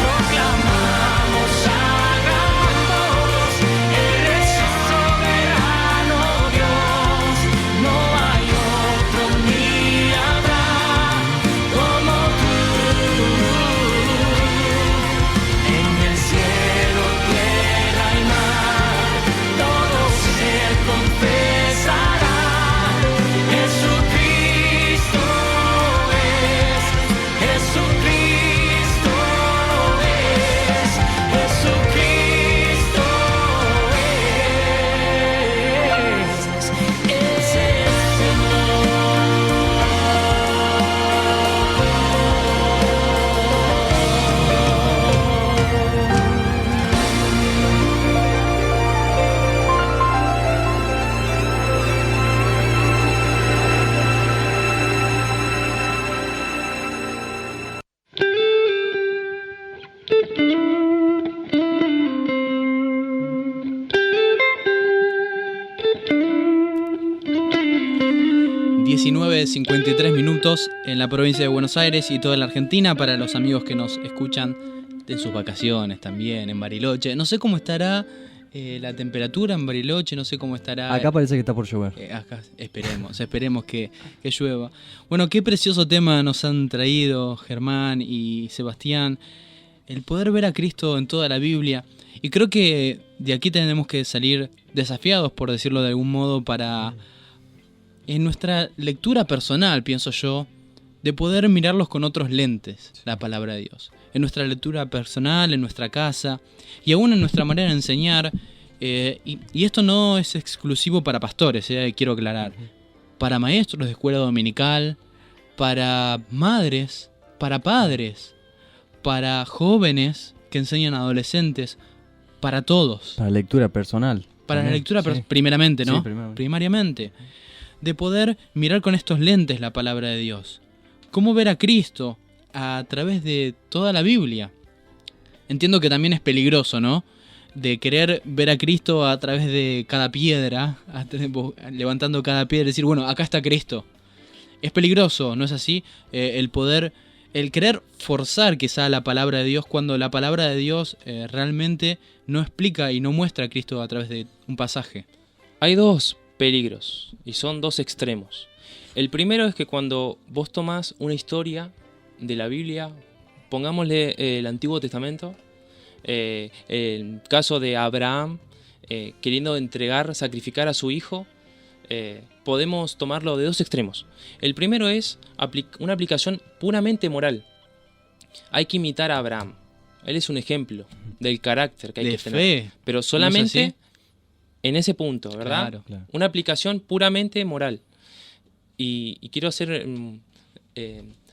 Proclamamos a gran voz, eres soberano Dios, no hay otro ni habrá como tú. En el cielo, tierra y mar, todo ser confesará, Jesucristo es, Jesucristo es, Jesucristo es el Señor. 19:53 en la provincia de Buenos Aires y toda la Argentina, para los amigos que nos escuchan en sus vacaciones también, en Bariloche. No sé cómo estará la temperatura en Bariloche, no sé cómo estará... Acá parece que está por llover. Acá esperemos que llueva. Bueno, qué precioso tema nos han traído Germán y Sebastián. El poder ver a Cristo en toda la Biblia. Y creo que de aquí tenemos que salir desafiados, por decirlo de algún modo, para... En nuestra lectura personal, pienso yo, de poder mirarlos con otros lentes, la palabra de Dios. En nuestra lectura personal, en nuestra casa y aún en nuestra manera de enseñar. Y esto no es exclusivo para pastores, quiero aclarar. Para maestros de escuela dominical, para madres, para padres, para jóvenes que enseñan a adolescentes, para todos. Para lectura personal. Para la también, lectura sí. primeramente, ¿no? Sí, Primariamente. De poder mirar con estos lentes la palabra de Dios. Cómo ver a Cristo a través de toda la Biblia. Entiendo que también es peligroso, ¿no? De querer ver a Cristo a través de cada piedra, levantando cada piedra y decir, bueno, acá está Cristo. Es peligroso, ¿no es así? El querer forzar quizá la palabra de Dios cuando la palabra de Dios realmente no explica y no muestra a Cristo a través de un pasaje. Hay dos peligros y son dos extremos. El primero es que cuando vos tomás una historia de la Biblia, pongámosle el Antiguo Testamento, el caso de Abraham queriendo sacrificar a su hijo, podemos tomarlo de dos extremos. El primero es una aplicación puramente moral. Hay que imitar a Abraham. Él es un ejemplo del carácter que hay De que fe. tener. Pero solamente ¿No es así? en ese punto, ¿verdad? Claro. Una aplicación puramente moral. Y quiero hacer...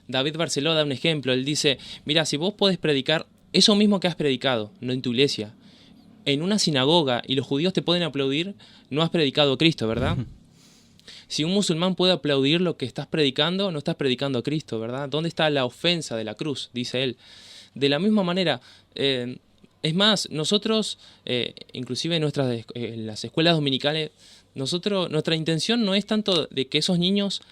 David Barceló da un ejemplo. Él dice, mira, si vos podés predicar eso mismo que has predicado, no en tu iglesia, en una sinagoga y los judíos te pueden aplaudir, no has predicado a Cristo, ¿verdad? Si un musulmán puede aplaudir lo que estás predicando, no estás predicando a Cristo, ¿verdad? ¿Dónde está la ofensa de la cruz? Dice él. De la misma manera, es más, nosotros, inclusive en las escuelas dominicales, nuestra intención no es tanto de que esos niños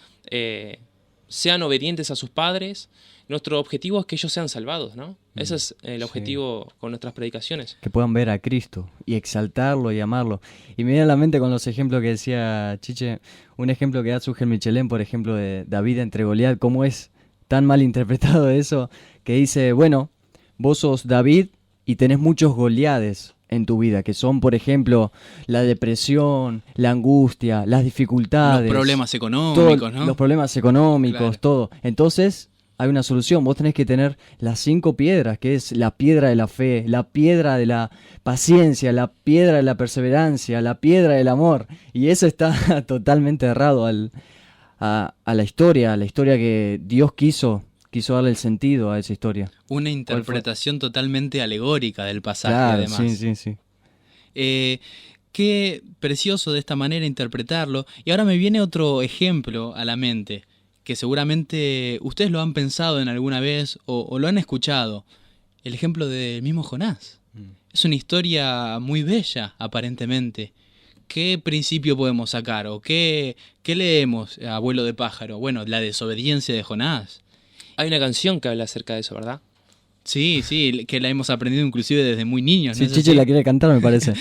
sean obedientes a sus padres. Nuestro objetivo es que ellos sean salvados, ¿no? Ese es el objetivo con nuestras predicaciones. Que puedan ver a Cristo y exaltarlo y amarlo. Y me viene a la mente con los ejemplos que decía Chiche, un ejemplo que da Sugel Michelén, por ejemplo, de David entre Goliat, cómo es tan mal interpretado eso, que dice, bueno, vos sos David y tenés muchos Goliades en tu vida, que son, por ejemplo, la depresión, la angustia, las dificultades. Los problemas económicos, ¿no? Los problemas económicos, Claro. todo. Entonces, hay una solución. Vos tenés que tener las 5 piedras, que es la piedra de la fe, la piedra de la paciencia, la piedra de la perseverancia, la piedra del amor. Y eso está totalmente errado a la historia que Dios quiso quiso darle el sentido a esa historia. Una interpretación totalmente alegórica del pasaje, Claro, además. sí. Qué precioso de esta manera interpretarlo. Y ahora me viene otro ejemplo a la mente, que seguramente ustedes lo han pensado en alguna vez o lo han escuchado. El ejemplo del mismo Jonás. Es una historia muy bella, aparentemente. ¿Qué principio podemos sacar? ¿O qué leemos, abuelo de pájaro? Bueno, la desobediencia de Jonás. Hay una canción que habla acerca de eso, ¿verdad? Sí, que la hemos aprendido inclusive desde muy niños. Sí, ¿no es Chiche así? la quiere cantar, me parece.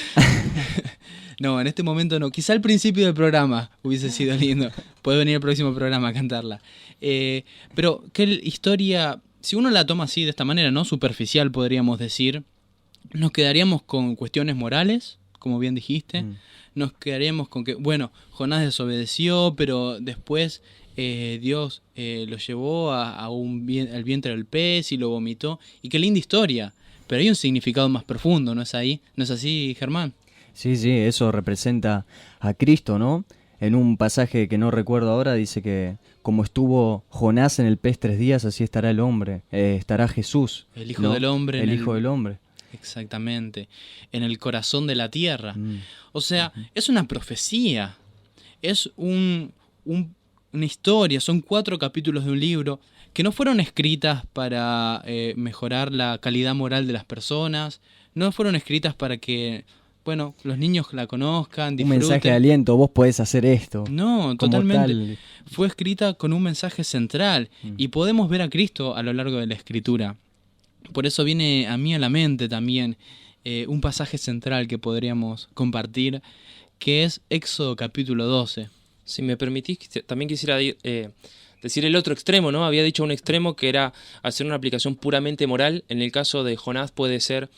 No, en este momento no. Quizá al principio del programa hubiese sido lindo. Puede venir el próximo programa a cantarla. Pero qué historia, si uno la toma así de esta manera, ¿no? Superficial, podríamos decir, nos quedaríamos con cuestiones morales, como bien dijiste. Nos quedaríamos con que, bueno, Jonás desobedeció, pero después Dios lo llevó al vientre del pez y lo vomitó. Y qué linda historia. Pero hay un significado más profundo, ¿no es ahí? ¿No es así, Germán? Sí, eso representa a Cristo, ¿no? En un pasaje que no recuerdo ahora dice que como estuvo Jonás en el pez 3 días, así estará el hombre, estará Jesús. El Hijo ¿no? del Hombre. El Hijo del Hombre. Exactamente. En el corazón de la tierra. O sea, es una profecía. Es una historia. Son 4 capítulos de un libro que no fueron escritas para mejorar la calidad moral de las personas. No fueron escritas para que, bueno, los niños la conozcan, Un disfruten. mensaje de aliento, vos podés hacer esto. No, como totalmente. tal. Fue escrita con un mensaje central y podemos ver a Cristo a lo largo de la Escritura. Por eso viene a mí a la mente también un pasaje central que podríamos compartir, que es Éxodo capítulo 12. Si me permitís, también quisiera decir el otro extremo, ¿no? Había dicho un extremo que era hacer una aplicación puramente moral. En el caso de Jonás puede ser,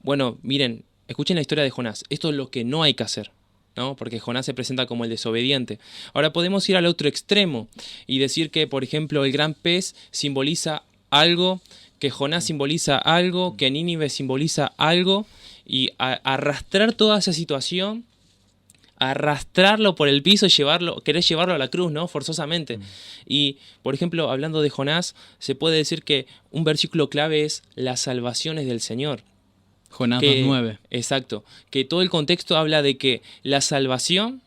bueno, miren, escuchen la historia de Jonás. Esto es lo que no hay que hacer, ¿no? Porque Jonás se presenta como el desobediente. Ahora podemos ir al otro extremo y decir que, por ejemplo, el gran pez simboliza algo, que Jonás simboliza algo, que Nínive simboliza algo, y arrastrar toda esa situación, arrastrarlo por el piso y querer llevarlo a la cruz, ¿no? Forzosamente. Y, por ejemplo, hablando de Jonás, se puede decir que un versículo clave es las salvaciones del Señor. Jonás 2:9. Exacto. Que todo el contexto habla de que la salvación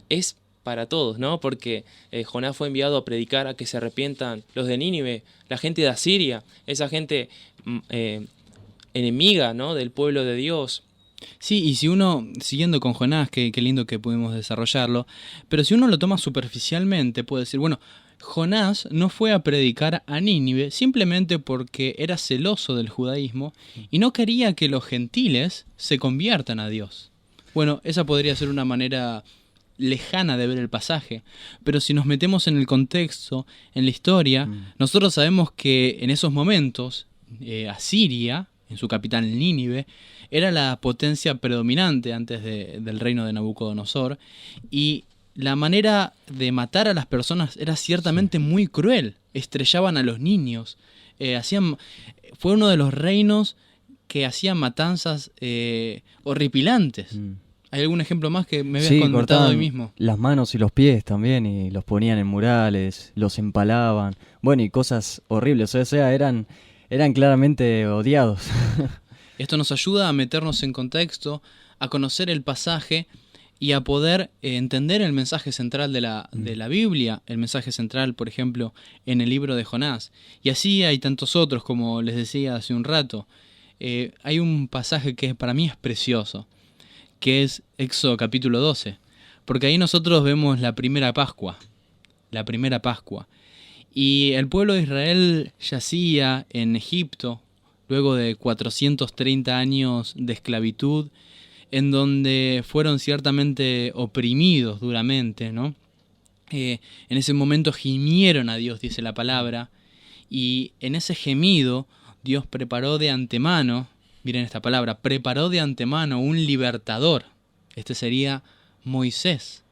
es para todos, ¿no? Porque Jonás fue enviado a predicar a que se arrepientan los de Nínive, la gente de Asiria, esa gente enemiga, ¿no? Del pueblo de Dios. Sí, y si uno, siguiendo con Jonás, qué lindo que pudimos desarrollarlo, pero si uno lo toma superficialmente, puede decir, bueno, Jonás no fue a predicar a Nínive simplemente porque era celoso del judaísmo y no quería que los gentiles se conviertan a Dios. Bueno, esa podría ser una manera lejana de ver el pasaje, pero si nos metemos en el contexto, en la historia, nosotros sabemos que en esos momentos Asiria, en su capital Nínive, era la potencia predominante antes del reino de Nabucodonosor, y la manera de matar a las personas era ciertamente muy cruel. Estrellaban a los niños, fue uno de los reinos que hacían matanzas horripilantes. ¿Hay algún ejemplo más que me habías contado hoy mismo? Las manos y los pies también, y los ponían en murales, los empalaban, bueno, y cosas horribles, o sea, eran claramente odiados. Esto nos ayuda a meternos en contexto, a conocer el pasaje y a poder entender el mensaje central de la Biblia, el mensaje central, por ejemplo, en el libro de Jonás. Y así hay tantos otros, como les decía hace un rato. Hay un pasaje que para mí es precioso, que es Éxodo capítulo 12, porque ahí nosotros vemos la primera Pascua. Y el pueblo de Israel yacía en Egipto, luego de 430 años de esclavitud, en donde fueron ciertamente oprimidos duramente, ¿no? En ese momento gimieron a Dios, dice la palabra, y en ese gemido Dios preparó de antemano, miren esta palabra, preparó de antemano un libertador. Este sería Moisés.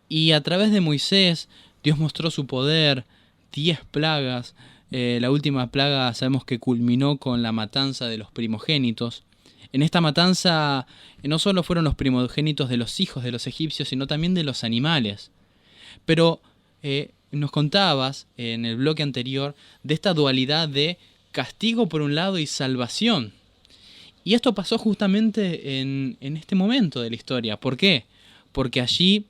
Y a través de Moisés, Dios mostró su poder, 10 plagas. La última plaga sabemos que culminó con la matanza de los primogénitos. En esta matanza no solo fueron los primogénitos de los hijos de los egipcios, sino también de los animales. Pero nos contabas en el bloque anterior de esta dualidad de castigo por un lado y salvación. Y esto pasó justamente en este momento de la historia. ¿Por qué? Porque allí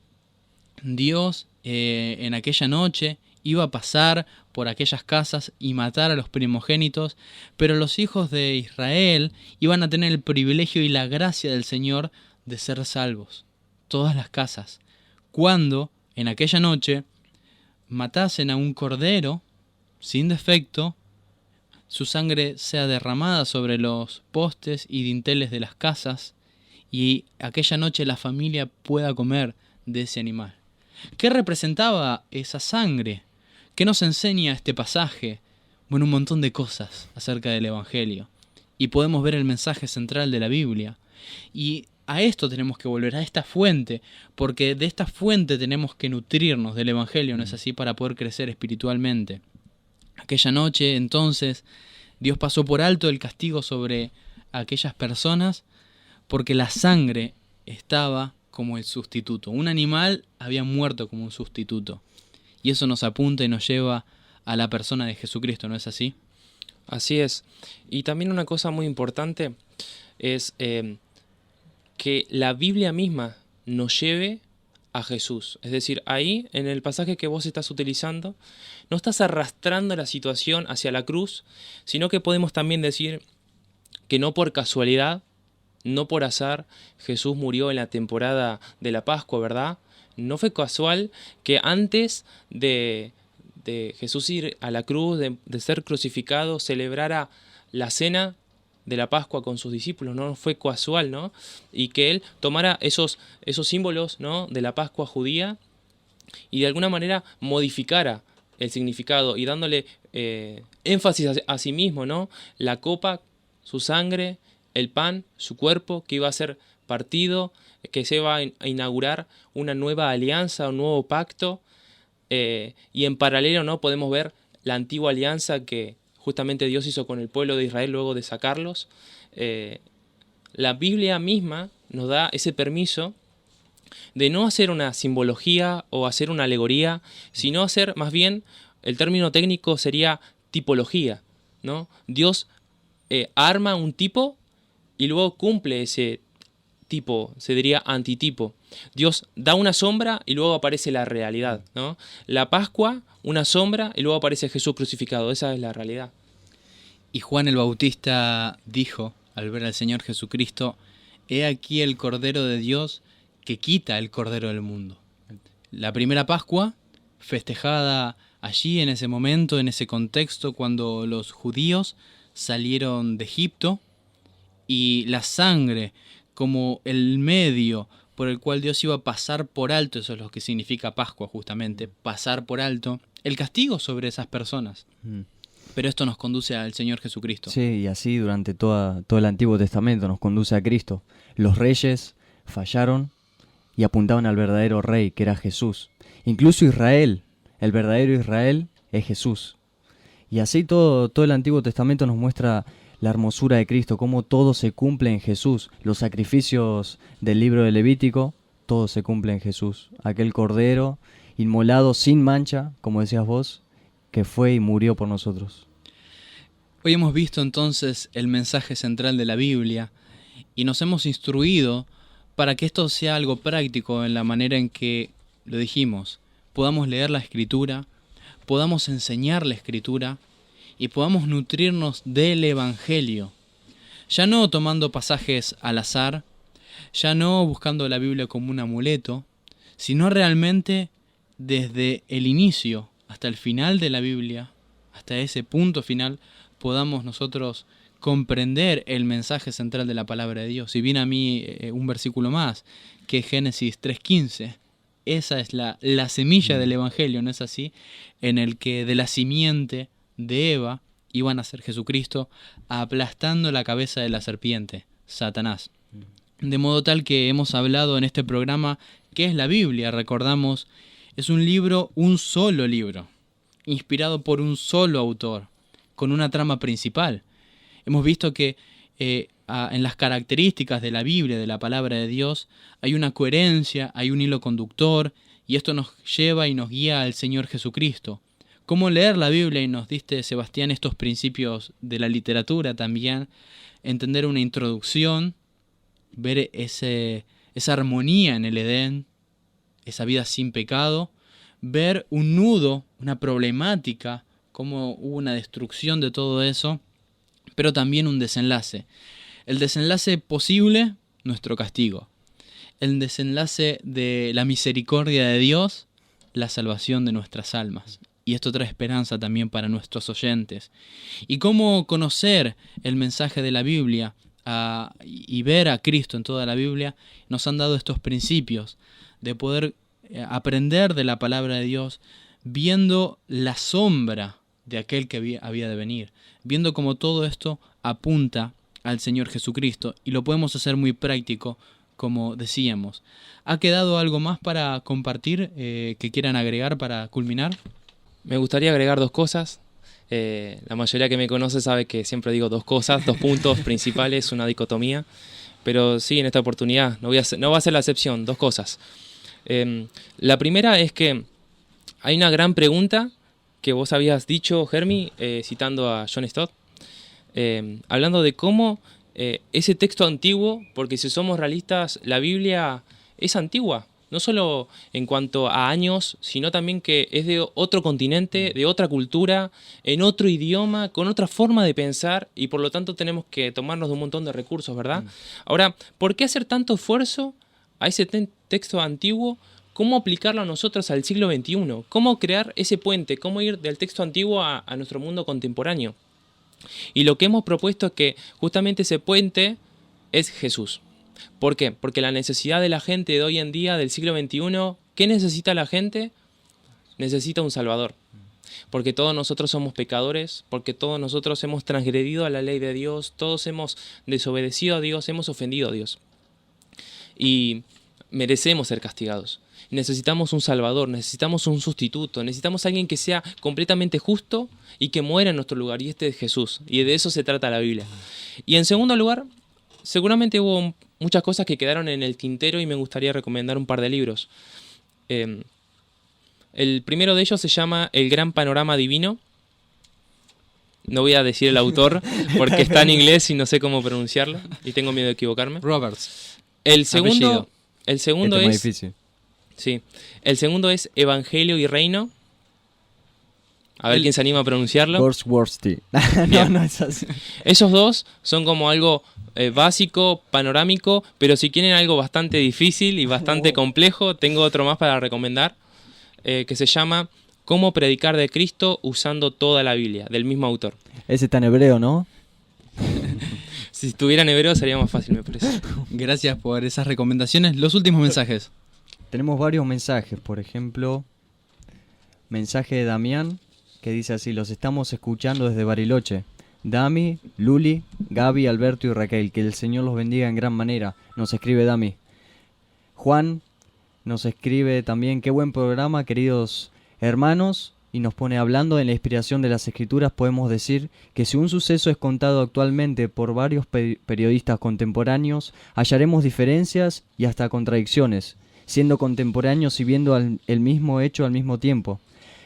Dios en aquella noche iba a pasar por aquellas casas y matar a los primogénitos, pero los hijos de Israel iban a tener el privilegio y la gracia del Señor de ser salvos. Todas las casas. Cuando en aquella noche matasen a un cordero sin defecto, su sangre sea derramada sobre los postes y dinteles de las casas, y aquella noche la familia pueda comer de ese animal. ¿Qué representaba esa sangre? ¿Qué nos enseña este pasaje? Bueno, un montón de cosas acerca del Evangelio. Y podemos ver el mensaje central de la Biblia. Y a esto tenemos que volver, a esta fuente, porque de esta fuente tenemos que nutrirnos del Evangelio, ¿no es así?, para poder crecer espiritualmente. Aquella noche, entonces, Dios pasó por alto el castigo sobre aquellas personas porque la sangre estaba como el sustituto. Un animal había muerto como un sustituto. Y eso nos apunta y nos lleva a la persona de Jesucristo, ¿no es así? Así es. Y también una cosa muy importante es que la Biblia misma nos lleve a Jesús. Es decir, ahí en el pasaje que vos estás utilizando, no estás arrastrando la situación hacia la cruz, sino que podemos también decir que no por casualidad, no por azar, Jesús murió en la temporada de la Pascua, ¿verdad? No fue casual que antes de Jesús ir a la cruz, de ser crucificado, celebrara la cena de la Pascua con sus discípulos, no fue casual, ¿no? Y que él tomara esos símbolos, ¿no?, de la Pascua judía y de alguna manera modificara el significado y dándole énfasis a sí mismo, ¿no? La copa, su sangre, el pan, su cuerpo, que iba a ser partido, que se iba a inaugurar una nueva alianza, un nuevo pacto, y en paralelo, ¿no?, podemos ver la antigua alianza que justamente Dios hizo con el pueblo de Israel luego de sacarlos. La Biblia misma nos da ese permiso de no hacer una simbología o hacer una alegoría, sino hacer más bien, el término técnico sería tipología, ¿no? Dios arma un tipo y luego cumple ese tipo, se diría antitipo. Dios da una sombra y luego aparece la realidad, ¿no? La Pascua, una sombra y luego aparece Jesús crucificado. Esa es la realidad. Y Juan el Bautista dijo, al ver al Señor Jesucristo, «He aquí el Cordero de Dios que quita el cordero del mundo». La primera Pascua, festejada allí en ese momento, en ese contexto, cuando los judíos salieron de Egipto, y la sangre como el medio por el cual Dios iba a pasar por alto, eso es lo que significa Pascua justamente, pasar por alto, el castigo sobre esas personas. Pero esto nos conduce al Señor Jesucristo. Sí, y así durante todo el Antiguo Testamento nos conduce a Cristo. Los reyes fallaron y apuntaban al verdadero rey, que era Jesús. Incluso Israel, el verdadero Israel, es Jesús. Y así todo el Antiguo Testamento nos muestra la hermosura de Cristo, cómo todo se cumple en Jesús. Los sacrificios del libro de Levítico, todo se cumple en Jesús. Aquel cordero inmolado sin mancha, como decías vos, que fue y murió por nosotros. Hoy hemos visto entonces el mensaje central de la Biblia y nos hemos instruido para que esto sea algo práctico en la manera en que, lo dijimos, podamos leer la Escritura, podamos enseñar la Escritura y podamos nutrirnos del Evangelio. Ya no tomando pasajes al azar, ya no buscando la Biblia como un amuleto, sino realmente desde el inicio hasta el final de la Biblia, hasta ese punto final, podamos nosotros comprender el mensaje central de la palabra de Dios. Si viene a mí un versículo más, que es Génesis 3:15, esa es la semilla del Evangelio, ¿no es así? En el que de la simiente de Eva iba a nacer Jesucristo, aplastando la cabeza de la serpiente, Satanás. De modo tal que hemos hablado en este programa que es la Biblia, recordamos, es un libro, un solo libro, inspirado por un solo autor, con una trama principal. Hemos visto que en las características de la Biblia, de la palabra de Dios, hay una coherencia, hay un hilo conductor Y esto nos lleva y nos guía al Señor Jesucristo. ¿Cómo leer la Biblia? Y nos diste, Sebastián, estos principios de la literatura también. Entender una introducción, ver esa armonía en el Edén, esa vida sin pecado, ver un nudo, una problemática, cómo hubo una destrucción de todo eso, pero también un desenlace. El desenlace posible, nuestro castigo. El desenlace de la misericordia de Dios, la salvación de nuestras almas. Y esto trae esperanza también para nuestros oyentes. Y cómo conocer el mensaje de la Biblia y ver a Cristo en toda la Biblia, nos han dado estos principios de poder aprender de la palabra de Dios, viendo la sombra de aquel que había de venir, viendo cómo todo esto apunta al Señor Jesucristo, y lo podemos hacer muy práctico, como decíamos. ¿Ha quedado algo más para compartir que quieran agregar para culminar? Me gustaría agregar 2 cosas. La mayoría que me conoce sabe que siempre digo 2 cosas, 2 puntos principales, una dicotomía. Pero sí, en esta oportunidad no va a ser la excepción, 2 cosas. La primera es que hay una gran pregunta que vos habías dicho, Germi, citando a John Stott, hablando de cómo ese texto antiguo, porque si somos realistas, la Biblia es antigua. No solo en cuanto a años, sino también que es de otro continente, de otra cultura, en otro idioma, con otra forma de pensar, y por lo tanto tenemos que tomarnos de un montón de recursos, ¿verdad? Ahora, ¿por qué hacer tanto esfuerzo a ese texto antiguo? ¿Cómo aplicarlo a nosotros al siglo XXI? ¿Cómo crear ese puente? ¿Cómo ir del texto antiguo a nuestro mundo contemporáneo? Y lo que hemos propuesto es que justamente ese puente es Jesús. ¿Por qué? Porque la necesidad de la gente de hoy en día, del siglo XXI, ¿qué necesita la gente? Necesita un Salvador. Porque todos nosotros somos pecadores, porque todos nosotros hemos transgredido a la ley de Dios, todos hemos desobedecido a Dios, hemos ofendido a Dios. Y merecemos ser castigados. Necesitamos un Salvador, necesitamos un sustituto, necesitamos alguien que sea completamente justo y que muera en nuestro lugar, y este es Jesús, y de eso se trata la Biblia. Y en segundo lugar, seguramente hubo muchas cosas que quedaron en el tintero y me gustaría recomendar un par de libros. El primero de ellos se llama El Gran Panorama Divino. No voy a decir el autor porque está en inglés y no sé cómo pronunciarlo y tengo miedo de equivocarme. Roberts. El segundo Este es más difícil. Sí. El segundo es Evangelio y Reino. A ver quién se anima a pronunciarlo. Gorsworthy. No es así. Esos dos son como algo básico, panorámico, pero si quieren algo bastante difícil y bastante complejo, tengo otro más para recomendar, que se llama Cómo predicar de Cristo usando toda la Biblia, del mismo autor. Ese está en hebreo, ¿no? Si estuviera en hebreo sería más fácil, me parece. Gracias por esas recomendaciones. Los últimos mensajes. Tenemos varios mensajes, por ejemplo, mensaje de Damián, que dice así: los estamos escuchando desde Bariloche. Dami, Luli, Gaby, Alberto y Raquel, que el Señor los bendiga en gran manera, nos escribe Dami. Juan nos escribe también: qué buen programa, queridos hermanos, y nos pone: hablando de la inspiración de las Escrituras, podemos decir que si un suceso es contado actualmente por varios periodistas contemporáneos, hallaremos diferencias y hasta contradicciones, siendo contemporáneos y viendo el mismo hecho al mismo tiempo.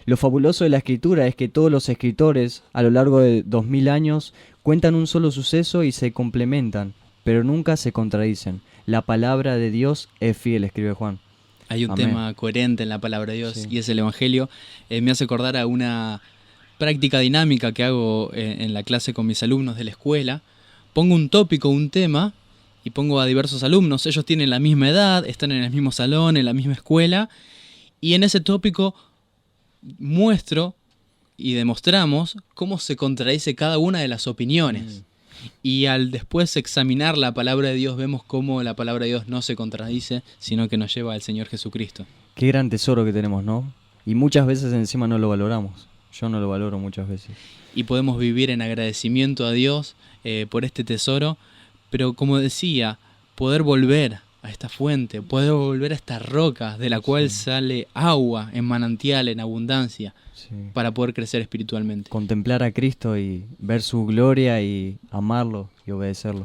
Lo fabuloso de la escritura es que todos los escritores, a lo largo de 2000 años, cuentan un solo suceso y se complementan, pero nunca se contradicen. La palabra de Dios es fiel, escribe Juan. Hay un Amén. tema coherente en la palabra de Dios, Sí. y es el Evangelio. Me hace acordar a una práctica dinámica que hago en la clase con mis alumnos de la escuela. Pongo un tópico, un tema, y pongo a diversos alumnos. Ellos tienen la misma edad, están en el mismo salón, en la misma escuela, y en ese tópico muestro y demostramos cómo se contradice cada una de las opiniones. Y al después examinar la palabra de Dios, vemos cómo la palabra de Dios no se contradice, sino que nos lleva al Señor Jesucristo. Qué gran tesoro que tenemos, ¿no? Y muchas veces encima no lo valoramos. Yo no lo valoro muchas veces. Y podemos vivir en agradecimiento a Dios por este tesoro, pero como decía, poder volver a esta fuente, poder volver a esta roca de la cual sale agua en manantial, en abundancia, Sí. para poder crecer espiritualmente. Contemplar a Cristo y ver su gloria y amarlo y obedecerlo.